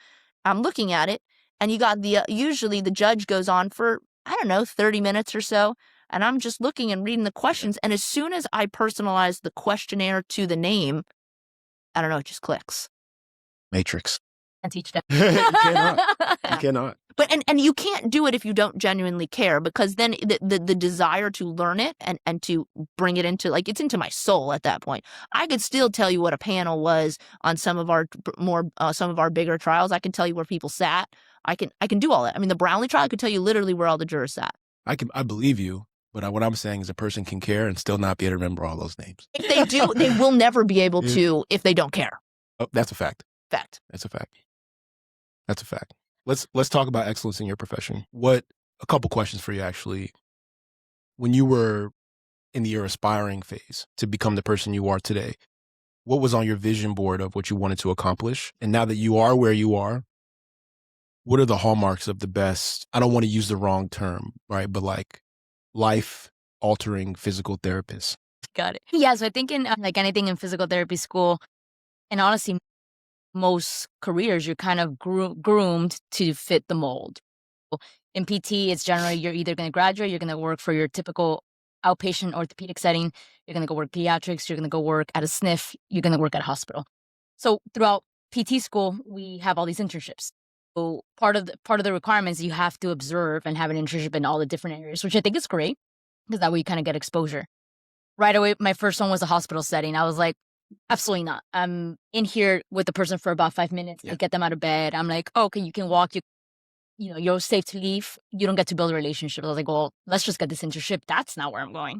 A: I'm looking at it. And you got usually the judge goes on for, 30 minutes or so. And I'm just looking and reading the questions. And as soon as I personalize the questionnaire to the name, it just clicks.
C: Matrix.
D: And teach them.
C: You cannot.
A: But and you can't do it if you don't genuinely care, because then the desire to learn it and to bring it into, like, it's into my soul at that point. I could still tell you what a panel was on some of our bigger trials. I can tell you where people sat. I can do all that. I mean, the Brownlee trial, I could tell you literally where all the jurors sat.
C: I believe you, but what I'm saying is a person can care and still not be able to remember all those names.
A: If they do, they will never be able to if they don't care.
C: Oh, that's a fact. That's a fact. That's a fact. Let's talk about excellence in your profession. A couple questions for you, actually. When you were in your aspiring phase to become the person you are today, what was on your vision board of what you wanted to accomplish? And now that you are where you are, what are the hallmarks of the best, I don't want to use the wrong term, right? But like life-altering physical therapists?
D: Got it. Yeah, so I think in like anything in physical therapy school, and honestly, most careers, you're kind of groomed to fit the mold. In PT, it's generally you're either going to graduate, you're going to work for your typical outpatient orthopedic setting, you're going to go work pediatrics, you're going to go work at a SNF, you're going to work at a hospital. So throughout PT school, we have all these internships. So part of the requirements, you have to observe and have an internship in all the different areas, which I think is great because that way you kind of get exposure. Right away, my first one was a hospital setting. I was like, absolutely not. I'm in here with the person for about 5 minutes. I get them out of bed. I'm like, oh, okay, you can walk. You're safe to leave. You don't get to build a relationship. I was like, well, let's just get this internship. That's not where I'm going.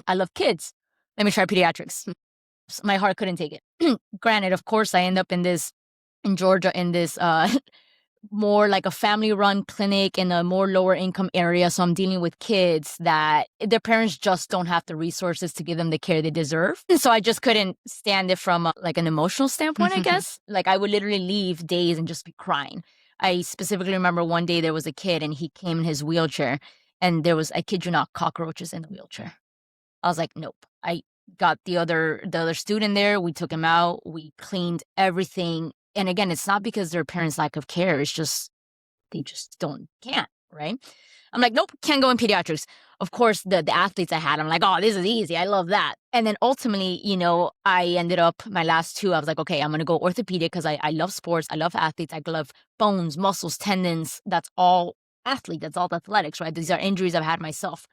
D: I love kids. Let me try pediatrics. My heart couldn't take it. Granted, of course, I end up in Georgia in this more like a family-run clinic in a more lower income area. So I'm dealing with kids that their parents just don't have the resources to give them the care they deserve. And so I just couldn't stand it from like an emotional standpoint, I guess. Like I would literally leave days and just be crying. I specifically remember one day there was a kid and he came in his wheelchair and there was, I kid you not, cockroaches in the wheelchair. I was like, nope. I got the other student there. We took him out. We cleaned everything. And again, it's not because their parents' lack of care. It's just, they just can't, right? I'm like, nope, can't go in pediatrics. Of course, the athletes I had, I'm like, oh, this is easy. I love that. And then ultimately, I ended up, my last two, I was like, okay, I'm going to go orthopedic because I love sports. I love athletes. I love bones, muscles, tendons. That's all athlete. That's all athletics, right? These are injuries I've had myself.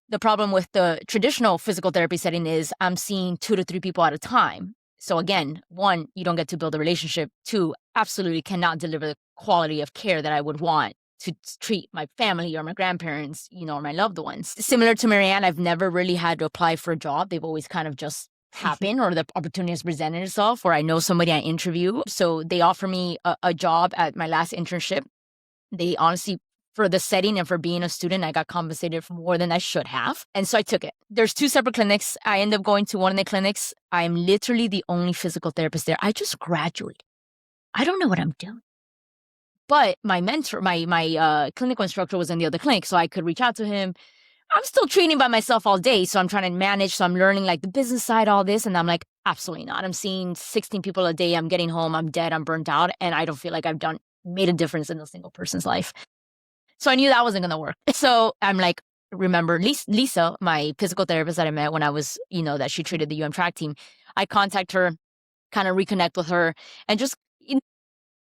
D: The problem with the traditional physical therapy setting is I'm seeing 2 to 3 people at a time. So again, 1, you don't get to build a relationship. 2, absolutely cannot deliver the quality of care that I would want to treat my family or my grandparents, or my loved ones. Similar to Marianne, I've never really had to apply for a job. They've always kind of just happened or the opportunity has presented itself, or I know somebody I interview. So they offer me a job at my last internship. They honestly, for the setting and for being a student, I got compensated for more than I should have. And so I took it. There's 2 separate clinics. I end up going to one of the clinics. I'm literally the only physical therapist there. I just graduated. I don't know what I'm doing. But my mentor, my clinical instructor was in the other clinic, so I could reach out to him. I'm still training by myself all day, so I'm trying to manage. So I'm learning like the business side, all this. And I'm like, absolutely not. I'm seeing 16 people a day. I'm getting home. I'm dead. I'm burnt out. And I don't feel like I've made a difference in a single person's life. So I knew that wasn't going to work. So I'm like, remember Lisa, my physical therapist that I met when I was, that she treated the track team. I contact her, kind of reconnect with her, and just,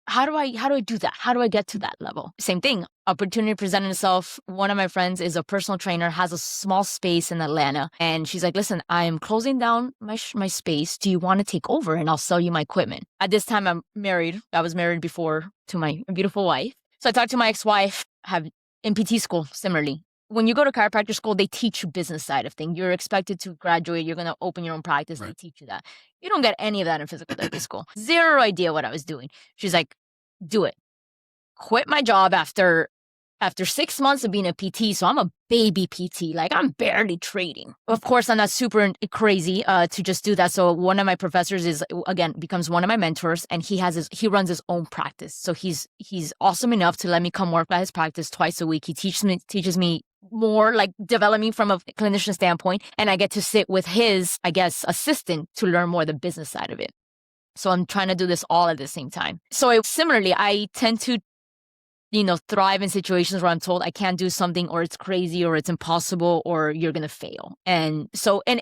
D: how do I do that? How do I get to that level? Same thing. Opportunity presented itself. One of my friends is a personal trainer, has a small space in Atlanta. And she's like, listen, I am closing down my space. Do you want to take over? And I'll sell you my equipment. At this time, I'm married. I was married before to my beautiful wife. So I talked to my ex-wife, have in PT school, similarly. When you go to chiropractor school, they teach you business side of things. You're expected to graduate. You're going to open your own practice. Right. They teach you that. You don't get any of that in physical therapy school. Zero idea what I was doing. She's like, do it. Quit my job after 6 months of being a PT. So I'm a baby PT. Like I'm barely trading. Of course, I'm not super crazy to just do that. So one of my professors becomes one of my mentors, and he runs his own practice. So he's awesome enough to let me come work at his practice twice a week. He teaches me more, like develop me from a clinician standpoint. And I get to sit with his, assistant to learn more the business side of it. So I'm trying to do this all at the same time. So similarly, I tend to, thrive in situations where I'm told I can't do something, or it's crazy, or it's impossible, or you're going to fail. And so, and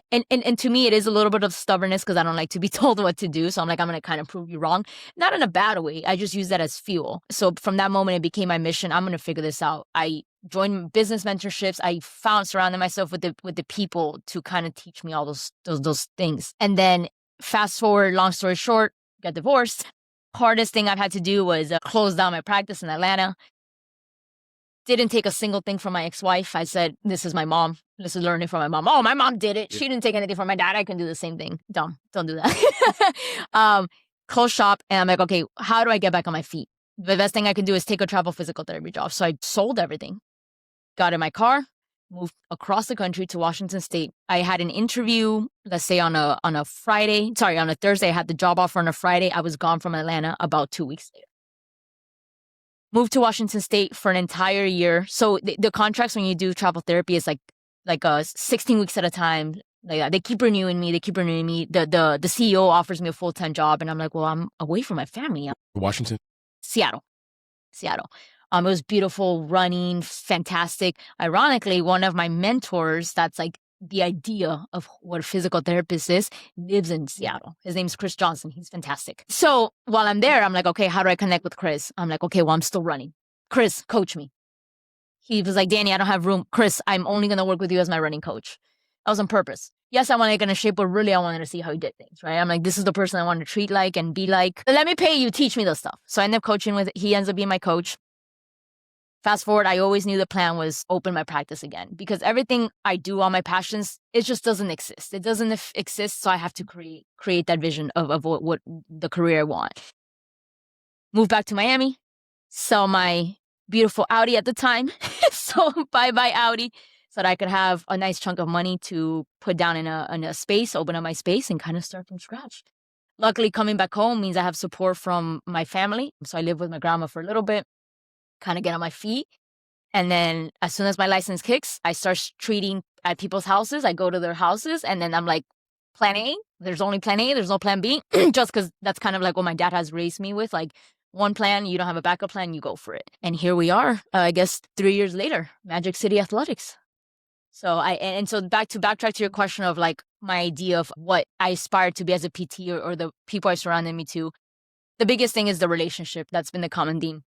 D: to me, it is a little bit of stubbornness because I don't like to be told what to do. So I'm like, I'm going to kind of prove you wrong. Not in a bad way. I just use that as fuel. So from that moment, it became my mission. I'm going to figure this out. I joined business mentorships. I found surrounding myself with the people to kind of teach me all those things. And then fast forward, long story short, got divorced. Hardest thing I've had to do was close down my practice in Atlanta. Didn't take a single thing from my ex-wife. I said, this is my mom. This is learning from my mom. Oh, my mom did it. She didn't take anything from my dad. I can do the same thing. Dumb. Don't do that. Close shop. And I'm like, okay, how do I get back on my feet? The best thing I can do is take a travel physical therapy job. So I sold everything. Got in my car, moved across the country to Washington State. I had an interview, let's say on a Friday, on a Thursday. I had the job offer on a Friday. I was gone from Atlanta about 2 weeks later. Moved to Washington State for an entire year. So the contracts when you do travel therapy is like 16 weeks at a time. Like, they keep renewing me. The CEO offers me a full-time job, and I'm like, well, I'm away from my family.
C: Washington?
D: Seattle. It was beautiful, running, fantastic. Ironically, one of my mentors, that's like the idea of what a physical therapist is, lives in Seattle. His name's Chris Johnson. He's fantastic. So while I'm there, I'm like, okay, how do I connect with Chris? I'm like, okay, well, I'm still running. Chris, coach me. He was like, Dani, I don't have room. Chris, I'm only going to work with you as my running coach. That was on purpose. Yes, I wanted to get in shape, but really I wanted to see how he did things, right? I'm like, this is the person I want to treat like and be like. Let me pay you, teach me this stuff. So I ended up coaching he ends up being my coach. Fast forward, I always knew the plan was open my practice again because everything I do, all my passions, it just doesn't exist. It doesn't exist, so I have to create that vision of what the career I want. Moved back to Miami, sell my beautiful Audi at the time. So bye Audi, so that I could have a nice chunk of money to put down in a space, open up my space, and kind of start from scratch. Luckily, coming back home means I have support from my family. So I lived with my grandma for a little bit, kind of get on my feet. And then as soon as my license kicks, I start treating at people's houses. I go to their houses, and then I'm like, plan A. There's only plan A. There's no plan B. Just because that's kind of like what my dad has raised me with. Like, one plan, you don't have a backup plan, you go for it. And here we are, I guess 3 years later, Magic City Athletics. So backtrack to your question of like my idea of what I aspire to be as a PT or the people I surrounded me to. The biggest thing is the relationship. That's been the common theme.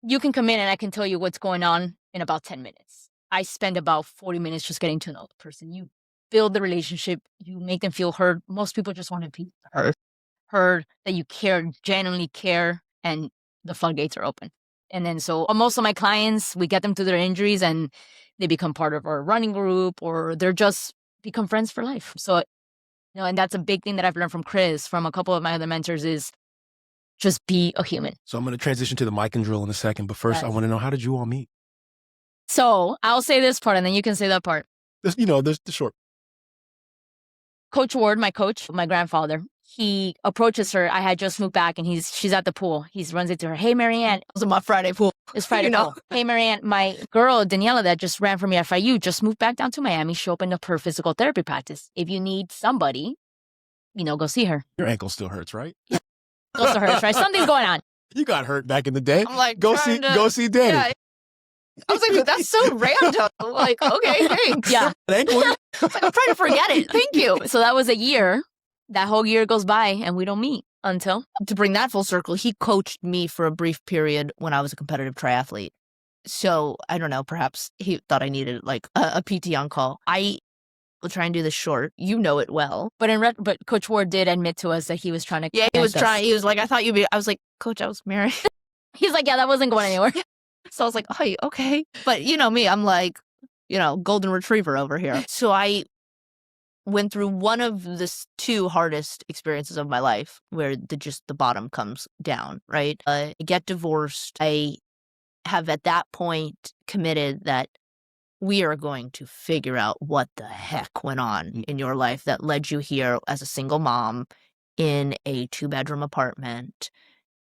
D: You can come in and I can tell you what's going on in about 10 minutes. I spend about 40 minutes just getting to know the person. You build the relationship. You make them feel heard. Most people just want to be heard, that you care, genuinely care, and the floodgates are open. And then so most of my clients, we get them through their injuries and they become part of our running group, or they're just become friends for life. So, and that's a big thing that I've learned from Chris, from a couple of my other mentors, is just be a human.
C: So I'm going to transition to the mic and drill in a second. But first, I want to know, how did you all meet?
D: So I'll say this part and then you can say that part.
C: There's the short.
D: Coach Ward, my coach, my grandfather, he approaches her. I had just moved back and she's at the pool. He runs into her. Hey, Marianne. It was my Friday pool. It's Friday pool. Hey, Marianne, my girl, Daniela, that just ran for me at FIU, just moved back down to Miami. She opened up her physical therapy practice. If you need somebody, go see her.
C: Your ankle still hurts, right?
D: Ankle still hurts, right? Something's going on.
C: You got hurt back in the day.
A: I'm like,
C: go see Dani.
A: Yeah. I was like, that's so random. I'm like, okay, thanks.
D: Yeah.
A: I was like, I'm trying to forget it. Thank you.
D: So that was a year. That whole year goes by and we don't meet until.
A: To bring that full circle, he coached me for a brief period when I was a competitive triathlete. So I don't know, perhaps he thought I needed like a PT on call. I will try and do this short. You know it well.
D: But Coach Ward did admit to us that he was trying to.
A: Yeah, he was trying. He was like, I thought you'd be. I was like, Coach, I was married.
D: He's like, yeah, that wasn't going anywhere.
A: So I was like, oh, okay. But you know me, I'm like, golden retriever over here. So I went through one of the two hardest experiences of my life where the bottom comes down, right? I get divorced. I have at that point committed that we are going to figure out what the heck went on in your life that led you here as a single mom in a 2-bedroom apartment,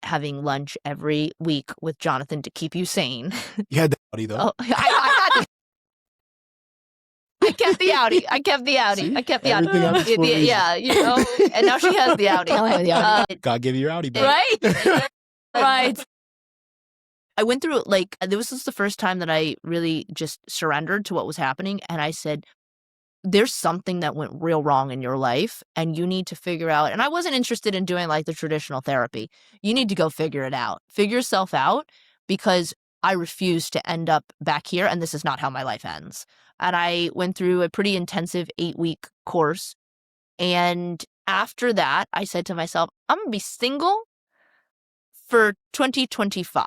A: having lunch every week with Jonathan to keep you sane.
C: You had the Audi, though.
A: Oh, I kept the Audi. I kept the Audi.
C: See?
A: I kept the Audi.
C: Yeah,
A: and now she has the Audi.
D: Now I have the Audi.
C: God give you your Audi back.
D: Right? Right.
A: I went through this was the first time that I really just surrendered to what was happening. And I said, there's something that went real wrong in your life and you need to figure out. And I wasn't interested in doing like the traditional therapy. You need to go figure it out. Figure yourself out, because I refuse to end up back here. And this is not how my life ends. And I went through a pretty intensive 8-week course. And after that, I said to myself, I'm going to be single for 2025.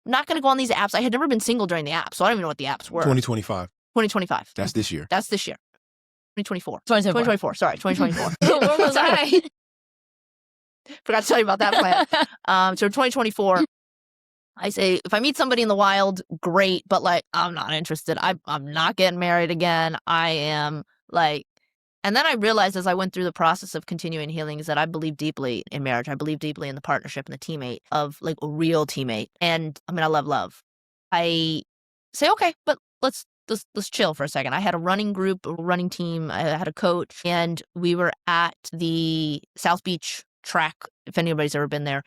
A: I'm not going to go on these apps. I had never been single during the app, so I don't even know what the apps were.
C: 2025.
A: 2025.
C: That's this year.
A: That's this year. 2024.
D: 2024.
A: Sorry, 2024.
D: What was I?
A: Forgot to tell you about that plan. So 2024, I say, if I meet somebody in the wild, great, but like, I'm not interested. I'm not getting married again. I am like, and then I realized as I went through the process of continuing healing is that I believe deeply in marriage. I believe deeply in the partnership and the teammate of like a real teammate. And I mean, I love. I say, okay, but let's chill for a second. I had a running group, a running team. I had a coach, and we were at the South Beach track. If anybody's ever been there,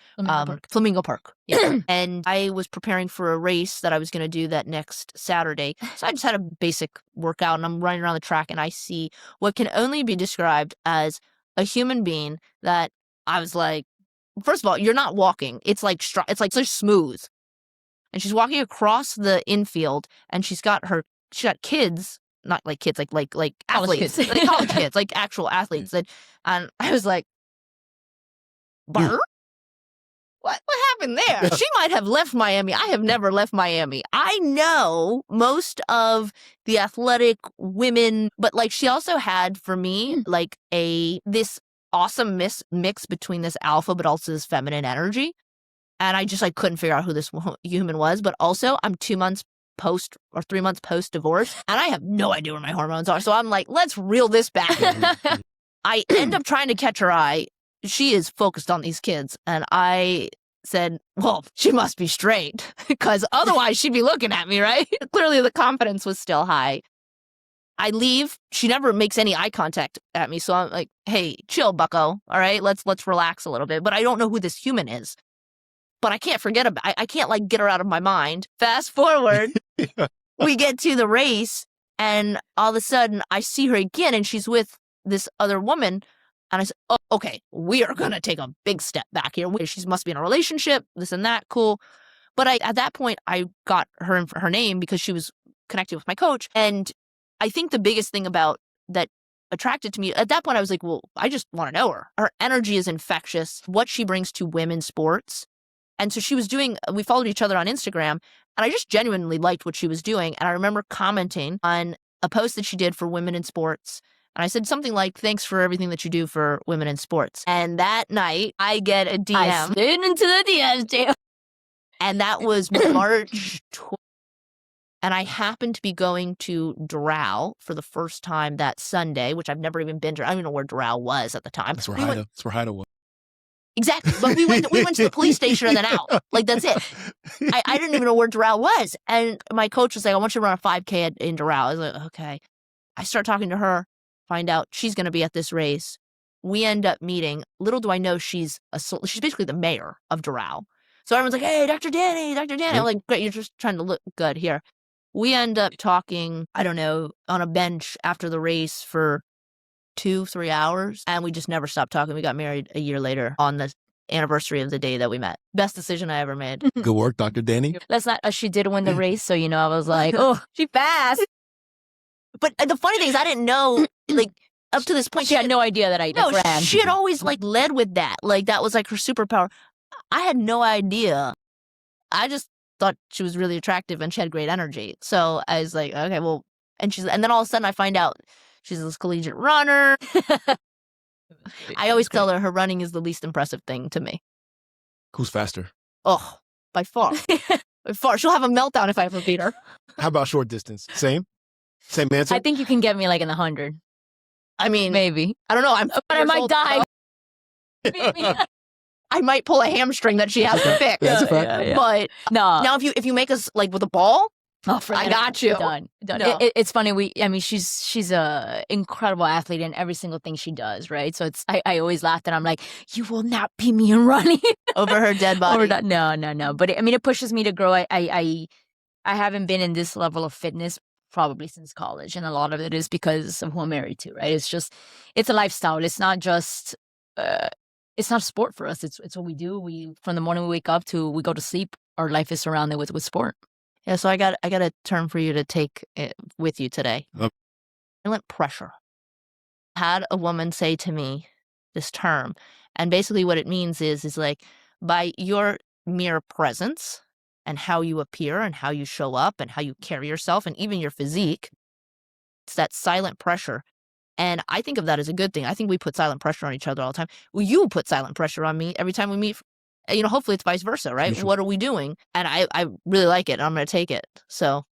A: Flamingo Park. Yeah. And I was preparing for a race that I was going to do that next Saturday. So I just had a basic workout, and I'm running around the track, and I see what can only be described as a human being that I was like, first of all, you're not walking. It's like so smooth. And she's walking across the infield, and she got kids, not like kids, like athletes,
D: kids.
A: like college kids, like actual athletes. And I was like, Barr? What happened there? She might have left Miami. I have never left Miami. I know most of the athletic women, but like she also had for me like this awesome mix between this alpha but also this feminine energy. And I just like couldn't figure out who this human was. But also I'm 2 months post or 3 months post divorce, and I have no idea where my hormones are. So I'm like, let's reel this back. I end up trying to catch her eye. She is focused on these kids. And I said, well, she must be straight because otherwise she'd be looking at me, right? Clearly the confidence was still high. I leave. She never makes any eye contact at me. So I'm like, hey, chill, bucko. All right, let's relax a little bit. But I don't know who this human is. But I can't forget about I can't like get her out of my mind. Fast forward, we get to the race, and all of a sudden I see her again, and she's with this other woman. And I said, oh, okay, we are going to take a big step back here. She must be in a relationship, this and that, cool. But at that point, I got her name because she was connected with my coach. And I think the biggest thing about that attracted to me, at that point, I was like, well, I just want to know her. Her energy is infectious, what she brings to women's sports. And so we followed each other on Instagram, and I just genuinely liked what she was doing. And I remember commenting on a post that she did for women in sports. And I said something like, thanks for everything that you do for women in sports. And that night, I get a DM.
D: I slid into the DMs, too.
A: And that was March 12th. And I happened to be going to Doral for the first time that Sunday, which I've never even been to. I don't even know where Doral was at the time.
C: That's where Haida was.
A: Exactly. But we went to the police station and then out. Like, that's it. I didn't even know where Doral was. And my coach was like, I want you to run a 5K in Doral. I was like, okay. I start talking to her, find out she's going to be at this race. We end up meeting. Little do I know she's basically the mayor of Doral. So everyone's like, hey, Dr. Dani. I'm like, great, you're just trying to look good here. We end up talking, I don't know, on a bench after the race for 2-3 hours, and we just never stopped talking. We got married a year later on the anniversary of the day that we met. Best decision I ever made.
C: Good work, Dr. Dani.
D: Let's not, she did win the race, so, I was like, oh, she fast.
A: But the funny thing is, I didn't know, like, up to this point.
D: She had no idea that I ran.
A: She had always, like, led with that. Like, that was, like, her superpower. I had no idea. I just thought she was really attractive and she had great energy. So I was like, okay, well, and then all of a sudden I find out she's this collegiate runner. I always tell her running is the least impressive thing to me.
C: Who's faster?
A: Oh, by far. By far. She'll have a meltdown if I ever beat her.
C: How about short distance? Same answer?
D: I think you can get me like in the 100.
A: I mean,
D: maybe.
A: I don't know.
D: But I might die.
A: I might pull a hamstring that she has to fix.
C: That's a fact.
D: Yeah.
A: But
D: no.
A: Now if you make us like with a ball,
D: I
A: got you.
D: Done.
A: No.
D: It's funny. She's a incredible athlete in every single thing she does, right? So I always laughed and I'm like, you will not beat me in running
A: over her dead body.
D: No. But it pushes me to grow. I haven't been in this level of fitness probably since college, and a lot of it is because of who I'm married to, right? It's a lifestyle. It's not just it's not sport for us. It's what we do. From the morning we wake up to we go to sleep, our life is surrounded with sport.
A: Yeah, so I got a term for you to take with you today.
C: Oh.
A: Silent pressure. I had a woman say to me this term, and basically what it means is like by your mere presence and how you appear and how you show up and how you carry yourself and even your physique, it's that silent pressure. And I think of that as a good thing. I think we put silent pressure on each other all the time. Well, you put silent pressure on me every time we meet hopefully it's vice versa, right?
C: Mutual.
A: What are we doing? And I really like it, and I'm going to take it. So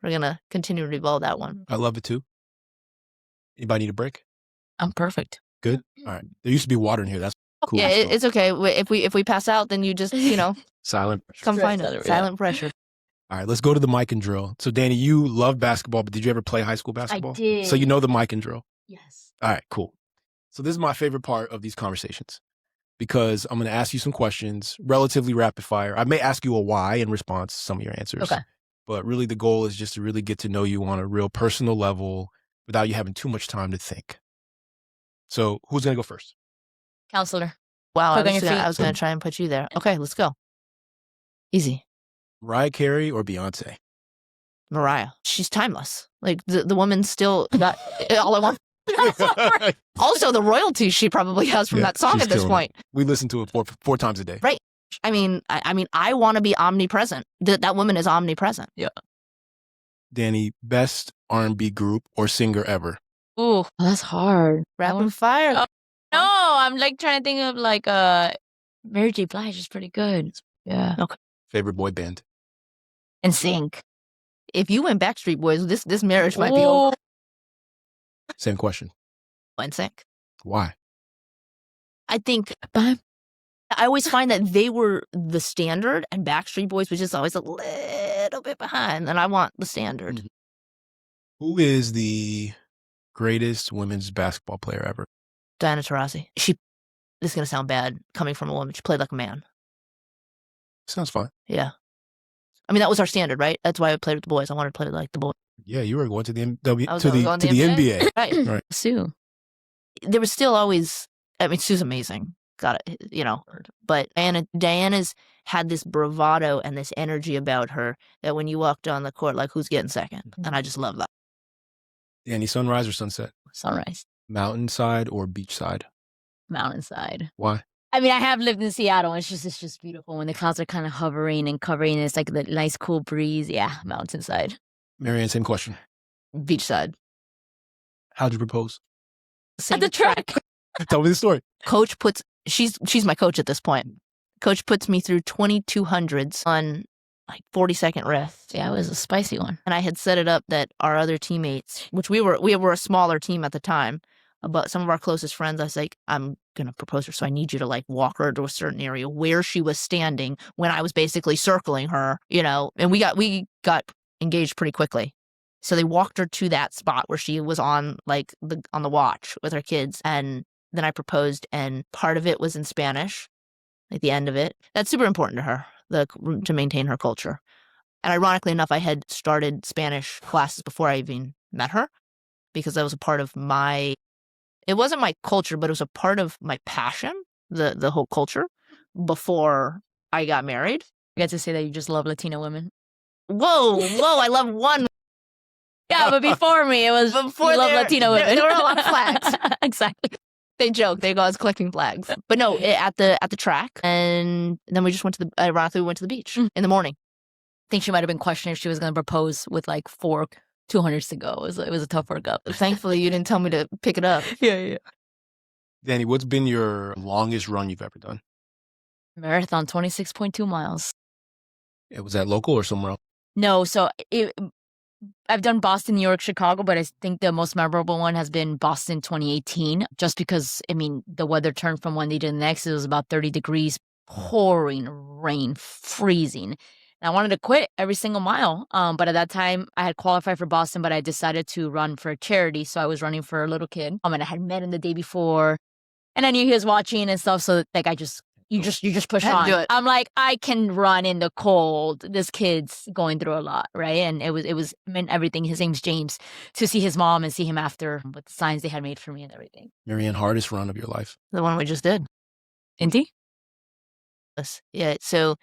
A: we're going to continue to evolve that one.
C: I love it too. Anybody need a break?
D: I'm perfect.
C: Good. All right. There used to be water in here. That's cool.
A: Yeah, it's okay. If we pass out, then you just,
C: silent.
A: come find us. Silent pressure.
C: All right, let's go to the mic and drill. So, Dani, you love basketball, but did you ever play high school basketball?
D: I did.
C: So you know the mic and drill.
D: Yes.
C: All right, cool. So this is my favorite part of these conversations because I'm going to ask you some questions, relatively rapid fire. I may ask you a why in response to some of your answers.
D: Okay.
C: But really the goal is just to really get to know you on a real personal level without you having too much time to think. So who's going to go first?
D: Counselor.
A: Wow,
D: Quick on your feet.
A: I was going to try and put you there. Okay, let's go. Easy.
C: Mariah Carey or Beyonce?
A: Mariah. She's timeless. Like, the woman still got all I want. Also, the royalties she probably has from that song
C: she's
A: at this
C: killing
A: point.
C: it. We listen to it four times a day.
A: Right. I mean, I want to be omnipresent. That woman is omnipresent.
D: Yeah.
C: Dani, best R&B group or singer ever?
D: Ooh, that's hard.
A: Rapid fire.
D: Oh, no, I'm like trying to think of like Mary J. Blige is pretty good. Yeah.
A: Okay.
C: Favorite boy band?
D: And sync.
A: If you went Backstreet Boys, this marriage might be over.
C: Same question.
A: NSYNC.
C: Why?
A: I think I always find that they were the standard, and Backstreet Boys was just always a little bit behind, and I want the standard.
C: Mm-hmm. Who is the greatest women's basketball player ever?
A: Diana Taurasi. This is going to sound bad coming from a woman. She played like a man.
C: Sounds fine.
A: Yeah. I mean, that was our standard, right? That's why I played with the boys. I wanted to play like the boys.
C: Yeah, you were going to the
A: NBA.
C: NBA.
A: Right.
D: Sue.
A: There was still always, Sue's amazing. Got it, But Diana's had this bravado and this energy about her that when you walked on the court, like, who's getting second? And I just love that.
C: Dani, sunrise or sunset?
D: Sunrise.
C: Mountainside or beachside?
D: Mountainside.
C: Why?
D: I mean, I have lived in Seattle. It's just beautiful when the clouds are kind of hovering and covering. And it's like the nice, cool breeze. Yeah, mountainside.
C: Marianne, same question.
A: Beachside.
C: How'd you propose?
D: At the track.
C: Tell me the story.
A: Coach she's my coach at this point. Coach puts me through 2200s on like 40-second rest.
D: Yeah, it was a spicy one.
A: And I had set it up that our other teammates, which we were a smaller team at the time, but some of our closest friends, I was like, I'm going to propose her. So I need you to like walk her to a certain area where she was standing when I was basically circling her, and we got engaged pretty quickly. So they walked her to that spot where she was on on the watch with her kids. And then I proposed, and part of it was in Spanish, like the end of it. That's super important to her, to maintain her culture. And ironically enough, I had started Spanish classes before I even met her, because that was a part of it wasn't my culture, but it was a part of my passion, the whole culture, before I got married.
D: You get to say that you just love Latina women.
A: Whoa, I love one.
D: Yeah, but before me, it was before you love Latino women.
A: There were a lot of flags.
D: Exactly.
A: They joke. They go, I was collecting flags. But no, at the track. And then we just ironically, we went to the beach in the morning.
D: I think she might have been questioning if she was going to propose with like 200s to go. It was a tough workout.
A: Thankfully, you didn't tell me to pick it up.
D: Yeah.
C: Dani, what's been your longest run you've ever done?
D: Marathon, 26.2 miles.
C: Was that local or somewhere else?
D: No, so I've done Boston, New York, Chicago, but I think the most memorable one has been Boston 2018, just because, the weather turned from one day to the next. It was about 30 degrees, pouring rain, freezing. And I wanted to quit every single mile. But at that time, I had qualified for Boston, but I decided to run for a charity. So I was running for a little kid. And I had met him the day before, and I knew he was watching and stuff. So like you just push on.
A: Do it.
D: I'm like, I can run in the cold. This kid's going through a lot, right? And it meant everything. His name's James. To see his mom and see him after with the signs they had made for me and everything.
C: Marianne, hardest run of your life?
A: The one we just did.
D: Indy?
A: Yeah, so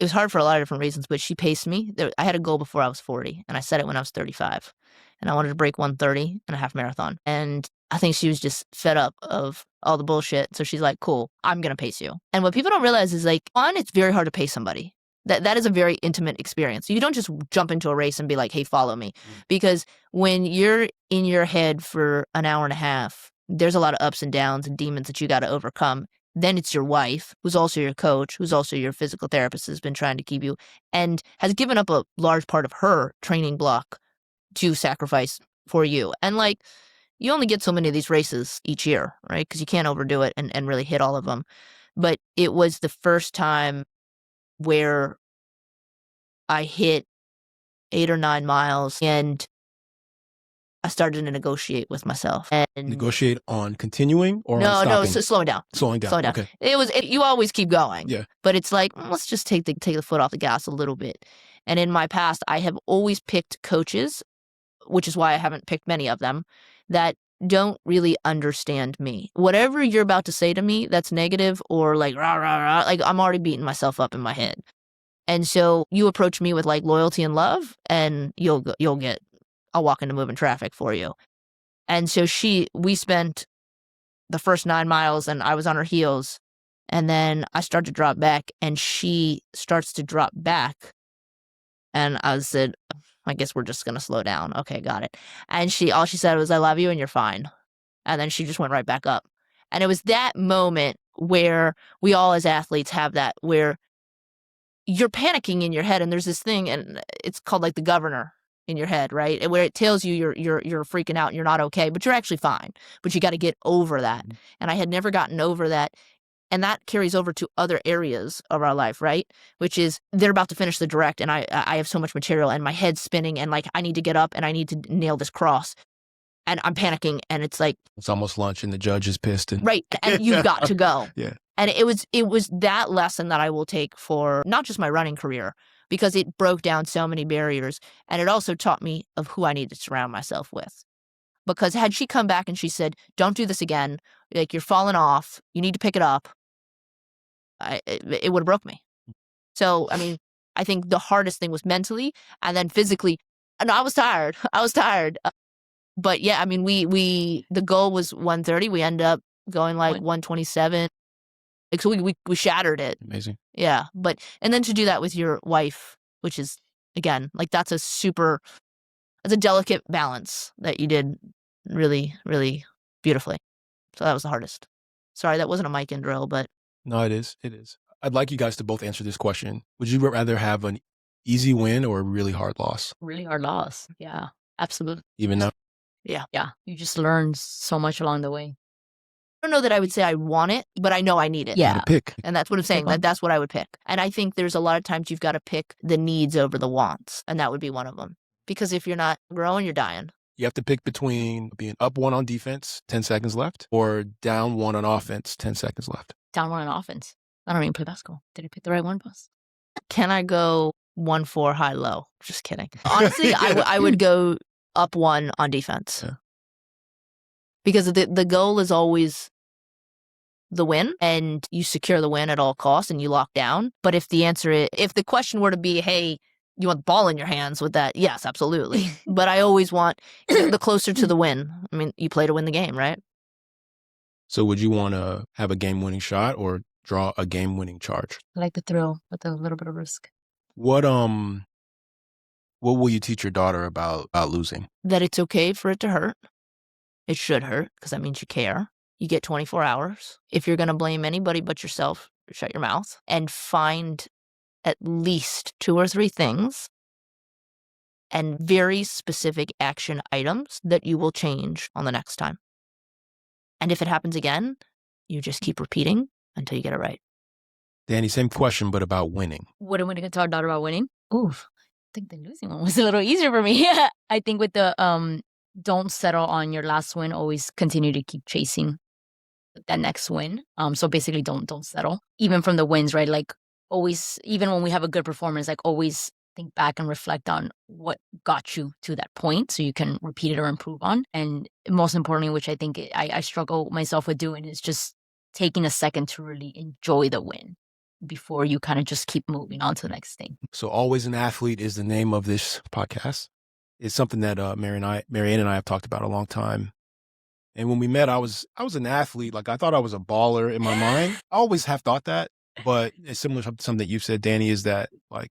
A: it was hard for a lot of different reasons, but she paced me. I had a goal before I was 40, and I set it when I was 35. And I wanted to break 1:30 and a half marathon. And I think she was just fed up of all the bullshit. So she's like, cool, I'm going to pace you. And what people don't realize is it's very hard to pace somebody. That is a very intimate experience. You don't just jump into a race and be like, hey, follow me. Because when you're in your head for an hour and a half, there's a lot of ups and downs and demons that you got to overcome. Then it's your wife, who's also your coach, who's also your physical therapist, has been trying to keep you and has given up a large part of her training block to sacrifice for you. And like, you only get so many of these races each year, right? Because you can't overdo it and really hit all of them. But it was the first time where I hit 8 or 9 miles and I started to negotiate with myself. And
C: Negotiate on continuing or on
A: no,
C: stopping?
A: so slowing down.
C: Slowing down. Okay.
A: You always keep going.
C: Yeah.
A: But it's like, let's just take the foot off the gas a little bit. And in my past, I have always picked coaches, which is why I haven't picked many of them, that don't really understand me. Whatever you're about to say to me that's negative or like rah, rah, rah, like I'm already beating myself up in my head. And so you approach me with like loyalty and love and I'll walk into moving traffic for you. And so we spent the first 9 miles and I was on her heels. And then I start to drop back and she starts to drop back. And I said, I guess we're just going to slow down. Okay, got it. And all she said was, I love you and you're fine. And then she just went right back up. And it was that moment where we all as athletes have that, where you're panicking in your head and there's this thing and it's called like the governor in your head, right? And where it tells you you're freaking out and you're not okay, but you're actually fine. But you got to get over that. And I had never gotten over that. And that carries over to other areas of our life, right? Which is they're about to finish the direct and I have so much material and my head's spinning and like I need to get up and I need to nail this cross. And I'm panicking and it's like
C: it's almost lunch and the judge is pissed.
A: Right. And you've got to go.
C: Yeah.
A: And it was that lesson that I will take for not just my running career, because it broke down so many barriers. And it also taught me of who I need to surround myself with. Because had she come back and she said, don't do this again, like you're falling off, you need to pick it up, it would have broke me. So, I mean, I think the hardest thing was mentally and then physically. And I was tired. But yeah, I mean, the goal was 130. We ended up going like 127. Like, so we shattered it.
C: Amazing.
A: Yeah. And then to do that with your wife, which is, again, like that's a delicate balance that you did really, really beautifully. So that was the hardest. Sorry, that wasn't a mic and drill, but.
C: No, it is. It is. I'd like you guys to both answer this question. Would you rather have an easy win or a really hard loss?
D: Really hard loss. Yeah, absolutely.
C: Even now?
A: Yeah.
D: Yeah. You just learn so much along the way.
A: I don't know that I would say I want it, but I know I need it.
D: Yeah.
C: You gotta pick.
A: And that's what I'm saying. That's what I would pick. And I think there's a lot of times you've got to pick the needs over the wants. And that would be one of them. Because if you're not growing, you're dying.
C: You have to pick between being up 1 on defense, 10 seconds left, or down 1 on offense, 10 seconds left.
D: Down 1 on offense. I don't even play basketball. Did I pick the right one, boss?
A: Can I go 1-4 high low? Just kidding. Honestly, I would go up 1 on defense.
C: Yeah.
A: Because the goal is always the win, and you secure the win at all costs and you lock down. But if the question were to be, hey, you want the ball in your hands with that? Yes, absolutely. But I always want the closer to the win. I mean, you play to win the game, right?
C: So would you want to have a game-winning shot or draw a game-winning charge?
D: I like the thrill with a little bit of risk.
C: What will you teach your daughter about losing?
A: That it's okay for it to hurt. It should hurt because that means you care. You get 24 hours. If you're going to blame anybody but yourself, shut your mouth and find at least 2 or 3 things and very specific action items that you will change on the next time. And if it happens again, you just keep repeating until you get it right.
C: Dani, same question, but about winning.
D: What am I going to tell our daughter about winning? Oof. I think the losing one was a little easier for me. I think with the don't settle on your last win, always continue to keep chasing that next win. So basically don't settle. Even from the wins, right? Like always, even when we have a good performance, like always think back and reflect on what got you to that point so you can repeat it or improve on. And most importantly, which I think I struggle myself with doing, is just taking a second to really enjoy the win before you kind of just keep moving on to the next thing.
C: So Always an Athlete is the name of this podcast. It's something that Marianne and I have talked about a long time. And when we met, I was an athlete. Like I thought I was a baller in my mind. I always have thought that, but it's similar to something that you've said, Dani, is that like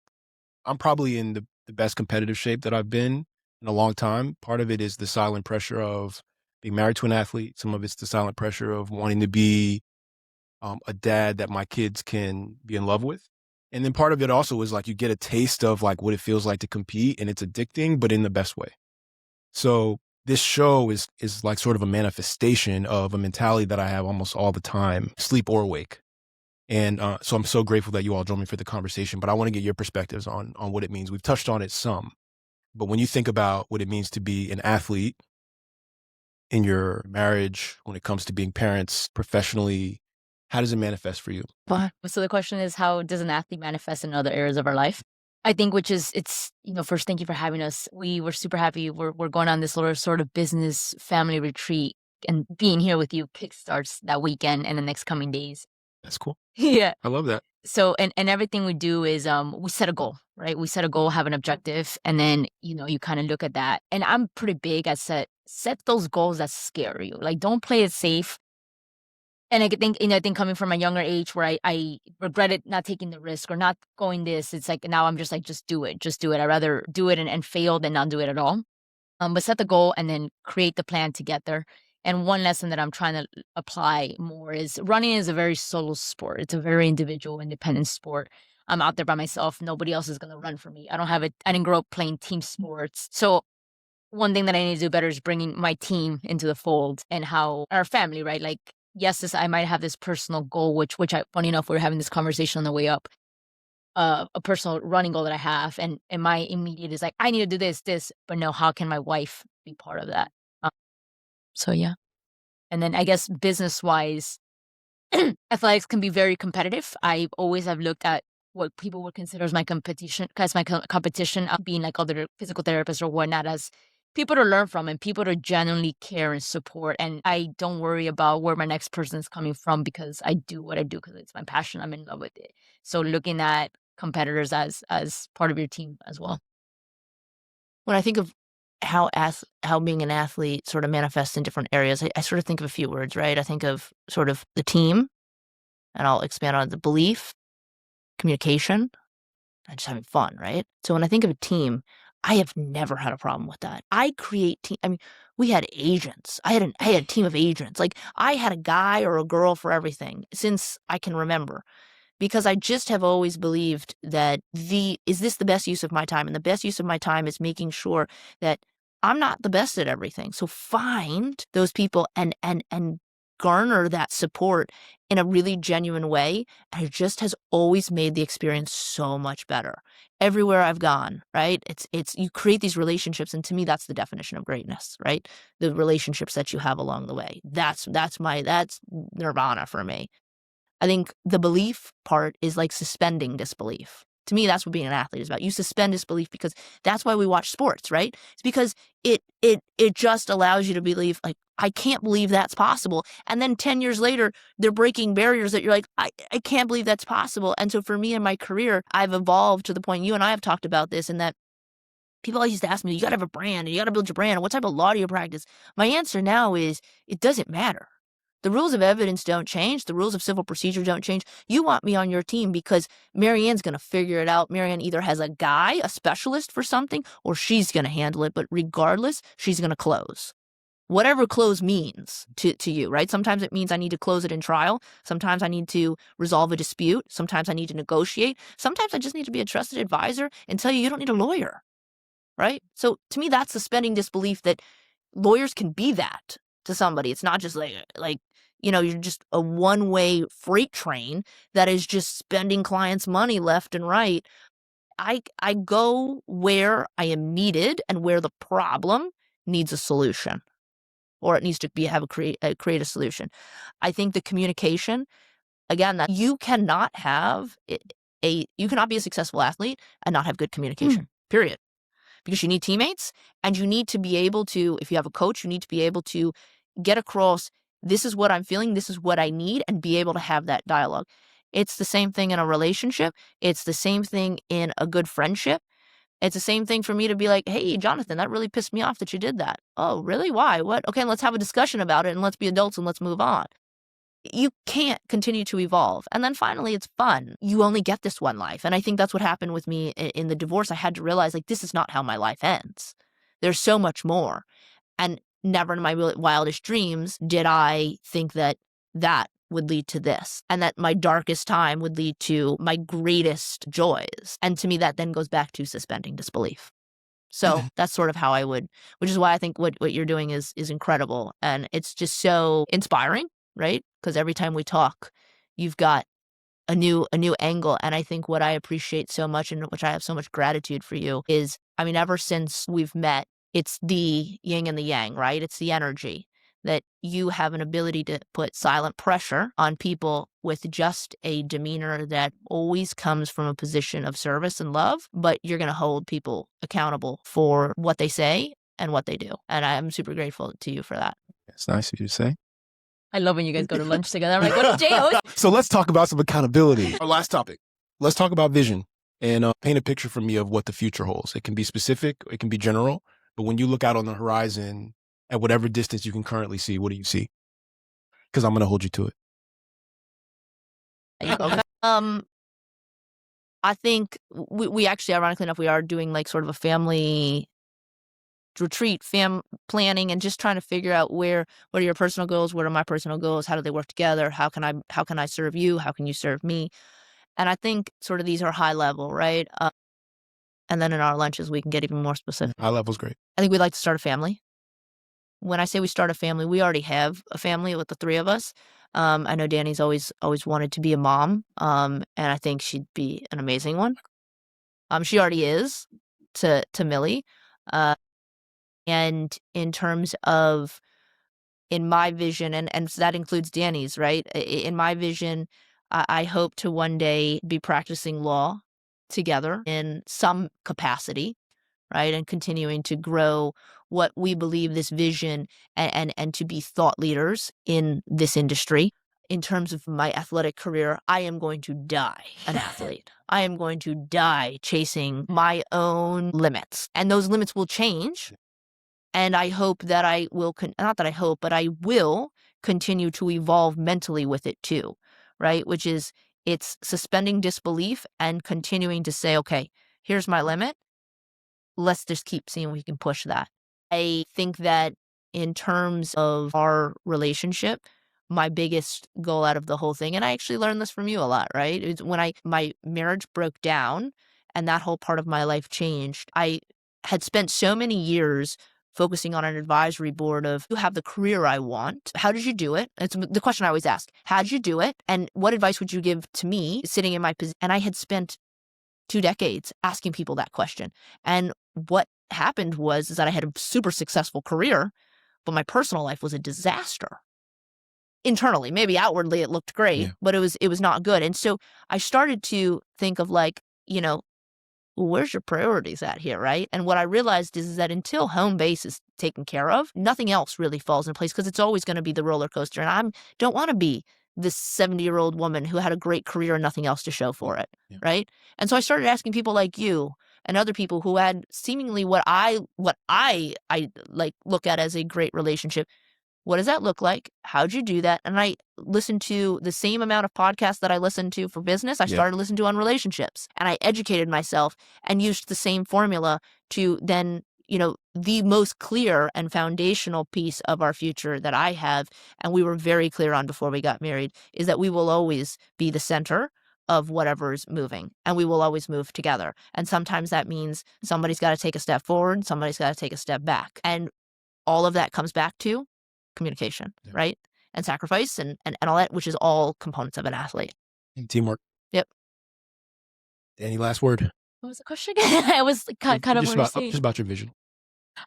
C: I'm probably in the best competitive shape that I've been in a long time. Part of it is the silent pressure of being married to an athlete. Some of it's the silent pressure of wanting to be a dad that my kids can be in love with. And then part of it also is like you get a taste of like what it feels like to compete, and it's addicting, but in the best way. So this show is like sort of a manifestation of a mentality that I have almost all the time, sleep or awake. And so I'm so grateful that you all joined me for the conversation, but I want to get your perspectives on what it means. We've touched on it some, but when you think about what it means to be an athlete in your marriage, when it comes to being parents professionally, how does it manifest for you?
D: So the question is, how does an athlete manifest in other areas of our life? I think first, thank you for having us. We were super happy. We're going on this little sort of business family retreat, and being here with you kickstarts that weekend and the next coming days.
C: That's cool.
D: Yeah.
C: I love that.
D: So, and everything we do is, we set a goal, right? We set a goal, have an objective, and then, you kind of look at that. And I'm pretty big at set those goals that scare you. Like, don't play it safe. And I think coming from a younger age where I regretted not taking the risk or not going this, it's like now I'm just like, just do it. I'd rather do it and fail than not do it at all. But set the goal and then create the plan to get there. And one lesson that I'm trying to apply more is running is a very solo sport. It's a very individual, independent sport. I'm out there by myself. Nobody else is going to run for me. I didn't grow up playing team sports. So one thing that I need to do better is bringing my team into the fold and how our family, right? Like, yes, I might have this personal goal, which funny enough, we were having this conversation on the way up, a personal running goal that I have. And my immediate is like, I need to do this, but no, how can my wife be part of that? So yeah. And then I guess business-wise, athletics can be very competitive. I always have looked at what people would consider as my competition, being like other physical therapists or whatnot, as people to learn from and people to genuinely care and support. And I don't worry about where my next person is coming from because I do what I do because it's my passion. I'm in love with it. So looking at competitors as part of your team as well.
A: When I think of how being an athlete sort of manifests in different areas, I sort of think of a few words, right? I think of sort of the team, and I'll expand on the belief, communication, and just having fun, right? So when I think of a team, I have never had a problem with that. I create team. I mean, we had agents. I had a team of agents. Like, I had a guy or a girl for everything since I can remember. Because I just have always believed that is this the best use of my time? And the best use of my time is making sure that I'm not the best at everything. So find those people and garner that support in a really genuine way. And it just has always made the experience so much better. Everywhere I've gone, right? It's you create these relationships. And to me, that's the definition of greatness, right? The relationships that you have along the way. That's nirvana for me. I think the belief part is like suspending disbelief. To me, that's what being an athlete is about. You suspend disbelief because that's why we watch sports, right? It's because it just allows you to believe, like, I can't believe that's possible. And then 10 years later, they're breaking barriers that you're like, I can't believe that's possible. And so for me in my career, I've evolved to the point, you and I have talked about this, and that people always used to ask me, you got to have a brand and you got to build your brand. And what type of law do you practice? My answer now is, it doesn't matter. The rules of evidence don't change. The rules of civil procedure don't change. You want me on your team because Marianne's going to figure it out. Marianne either has a guy, a specialist for something, or she's going to handle it. But regardless, she's going to close. Whatever close means to you, right? Sometimes it means I need to close it in trial. Sometimes I need to resolve a dispute. Sometimes I need to negotiate. Sometimes I just need to be a trusted advisor and tell you don't need a lawyer, right? So to me, that's suspending disbelief that lawyers can be that to somebody. It's not just like you're just a one-way freight train that is just spending clients' money left and right. I go where I am needed and where the problem needs a solution, or it needs to create a solution. I think the communication, again, that you cannot be a successful athlete and not have good communication. Period. Because you need teammates, and you need to be able to, if you have a coach, you need to be able to get across, this is what I'm feeling, this is what I need, and be able to have that dialogue. It's the same thing in a relationship. It's the same thing in a good friendship. It's the same thing for me to be like, hey, Jonathan, that really pissed me off that you did that. Oh, really? Why? What? Okay, let's have a discussion about it, and let's be adults and let's move on. You can't continue to evolve. And then finally, it's fun. You only get this one life. And I think that's what happened with me in the divorce. I had to realize, like, this is not how my life ends. There's so much more. And never in my wildest dreams did I think that would lead to this, and that my darkest time would lead to my greatest joys. And to me, that then goes back to suspending disbelief. So that's sort of how I would, which is why I think what you're doing is incredible. And it's just so inspiring, right? Because every time we talk, you've got a new angle. And I think what I appreciate so much, and which I have so much gratitude for you, is, I mean, ever since we've met, it's the yin and the yang, right? It's the energy that you have an ability to put silent pressure on people with just a demeanor that always comes from a position of service and love, but you're going to hold people accountable for what they say and what they do. And I'm super grateful to you for that.
C: It's nice of you to say.
D: I love when you guys go to lunch together. I'm like, what did Jay?
C: So let's talk about some accountability. Our last topic. Let's talk about vision and paint a picture for me of what the future holds. It can be specific, it can be general, but when you look out on the horizon, at whatever distance you can currently see, what do you see? Because I'm going to hold you to it.
A: Okay. I think we actually, ironically enough, we are doing like sort of a family retreat, planning, and just trying to figure out what are your personal goals, what are my personal goals, how do they work together, how can I serve you, how can you serve me? And I think sort of these are high level, right? And then in our lunches we can get even more specific.
C: High level's great. I
A: think we'd like to start a family. When I say we start a family, we already have a family with the three of us. I know Dani's always wanted to be a mom, and I think she'd be an amazing one. She already is to Millie. And in terms of, in my vision, and so that includes Dani's, right? In my vision, I hope to one day be practicing law together in some capacity, right? And continuing to grow what we believe this vision and to be thought leaders in this industry. In terms of my athletic career, I am going to die an athlete. I am going to die chasing my own limits. And those limits will change. And I hope that I will, not that I hope, but I will continue to evolve mentally with it too, right? Which is, it's suspending disbelief and continuing to say, okay, here's my limit. Let's just keep seeing if we can push that. I think that in terms of our relationship, my biggest goal out of the whole thing, and I actually learned this from you a lot, right? It's when my marriage broke down and that whole part of my life changed. I had spent so many years focusing on an advisory board of, you have the career I want. How did you do it? It's the question I always ask. How did you do it? And what advice would you give to me sitting in my position? And I had spent 2 decades asking people that question. And what happened was that I had a super successful career, but my personal life was a disaster. Internally, maybe outwardly it looked great, but it was not good. And so I started to think of like, where's your priorities at here, right? And what I realized is that until home base is taken care of, nothing else really falls in place, because it's always going to be the roller coaster. And I don't want to be this 70-year-old woman who had a great career and nothing else to show for it, right? And so I started asking people like you and other people who had seemingly what I like look at as a great relationship. What does that look like? How'd you do that? And I listened to the same amount of podcasts that I listened to for business. I started listening to on relationships, and I educated myself and used the same formula to then, the most clear and foundational piece of our future that I have, and we were very clear on before we got married, is that we will always be the center of whatever's moving, and we will always move together. And sometimes that means somebody's got to take a step forward, somebody's got to take a step back. And all of that comes back to communication, right? And sacrifice and all that, which is all components of an athlete.
C: And teamwork.
A: Yep.
C: Any last word?
D: What was the question again? I was kind of
C: just about your vision.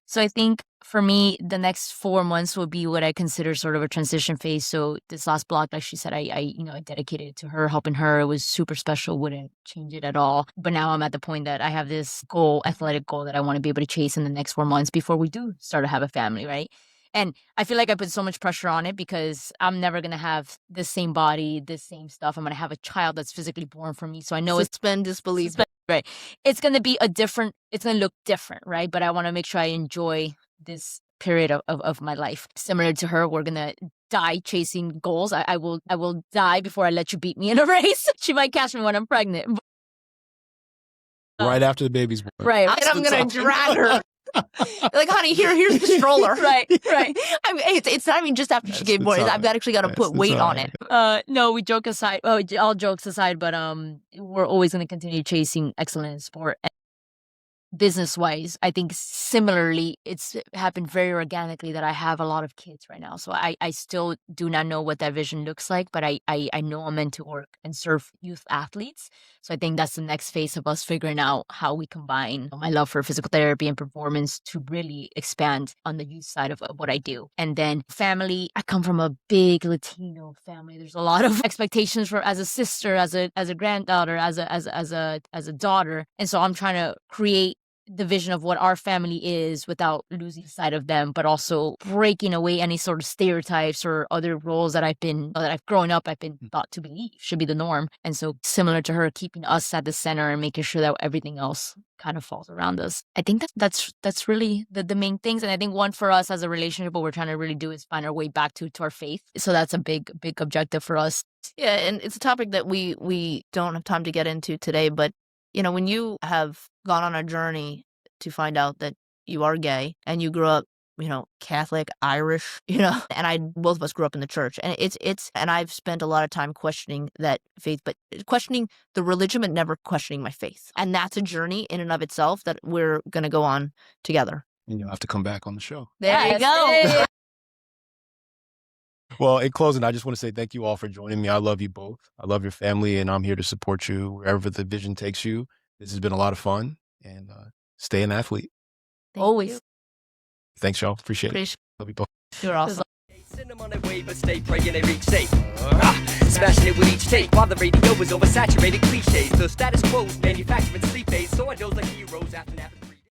D: So I think for me, the next 4 months will be what I consider sort of a transition phase. So this last block, like she said, I dedicated it to her, helping her. It was super special, wouldn't change it at all. But now I'm at the point that I have this athletic goal that I want to be able to chase in the next 4 months before we do start to have a family, right? And I feel like I put so much pressure on it because I'm never going to have the same body, the same stuff. I'm going to have a child that's physically born from me. So I know
A: suspend disbelief.
D: Right. It's going to be it's going to look different, right? But I want to make sure I enjoy this period of my life. Similar to her, we're going to die chasing goals. I will die before I let you beat me in a race. She might catch me when I'm pregnant.
C: Right after the baby's born.
D: Right.
A: And I'm going to drag her. Like, honey, here's the stroller.
D: Right.
A: I mean, it's not even just after she gave birth. I've actually got to put weight on it.
D: No, we joke aside. Oh, all jokes aside, but we're always going to continue chasing excellence in sport. Business-wise, I think similarly, it's happened very organically that I have a lot of kids right now. So I still do not know what that vision looks like, but I know I'm meant to work and serve youth athletes. So I think that's the next phase of us figuring out how we combine my love for physical therapy and performance to really expand on the youth side of what I do. And then family, I come from a big Latino family. There's a lot of expectations for as a sister, as a granddaughter, as a daughter. And so I'm trying to create the vision of what our family is without losing sight of them, but also breaking away any sort of stereotypes or other roles that I've been thought to believe should be the norm. And so similar to her, keeping us at the center and making sure that everything else kind of falls around us. I think that's really the main things. And I think one for us as a relationship, what we're trying to really do is find our way back to our faith. So that's a big objective for us.
A: Yeah, and it's a topic that we don't have time to get into today, but when you have gone on a journey to find out that you are gay and you grew up, Catholic, Irish, and both of us grew up in the church, and and I've spent a lot of time questioning that faith, but questioning the religion, but never questioning my faith. And that's a journey in and of itself that we're going to go on together.
C: And you'll have to come back on the show.
A: There you go.
C: Well, in closing, I just want to say thank you all for joining me. I love you both. I love your family, and I'm here to support you wherever the vision takes you. This has been a lot of fun, and stay an athlete.
A: Always.
C: Thanks, y'all. Appreciate it. Love you both.
A: You're awesome.
B: Send them on their way, but stay praying they reach safe. Smashing it with each take while the radio is oversaturated cliches. The status quo's manufacturing sleep aids, so I dose like heroes after napping.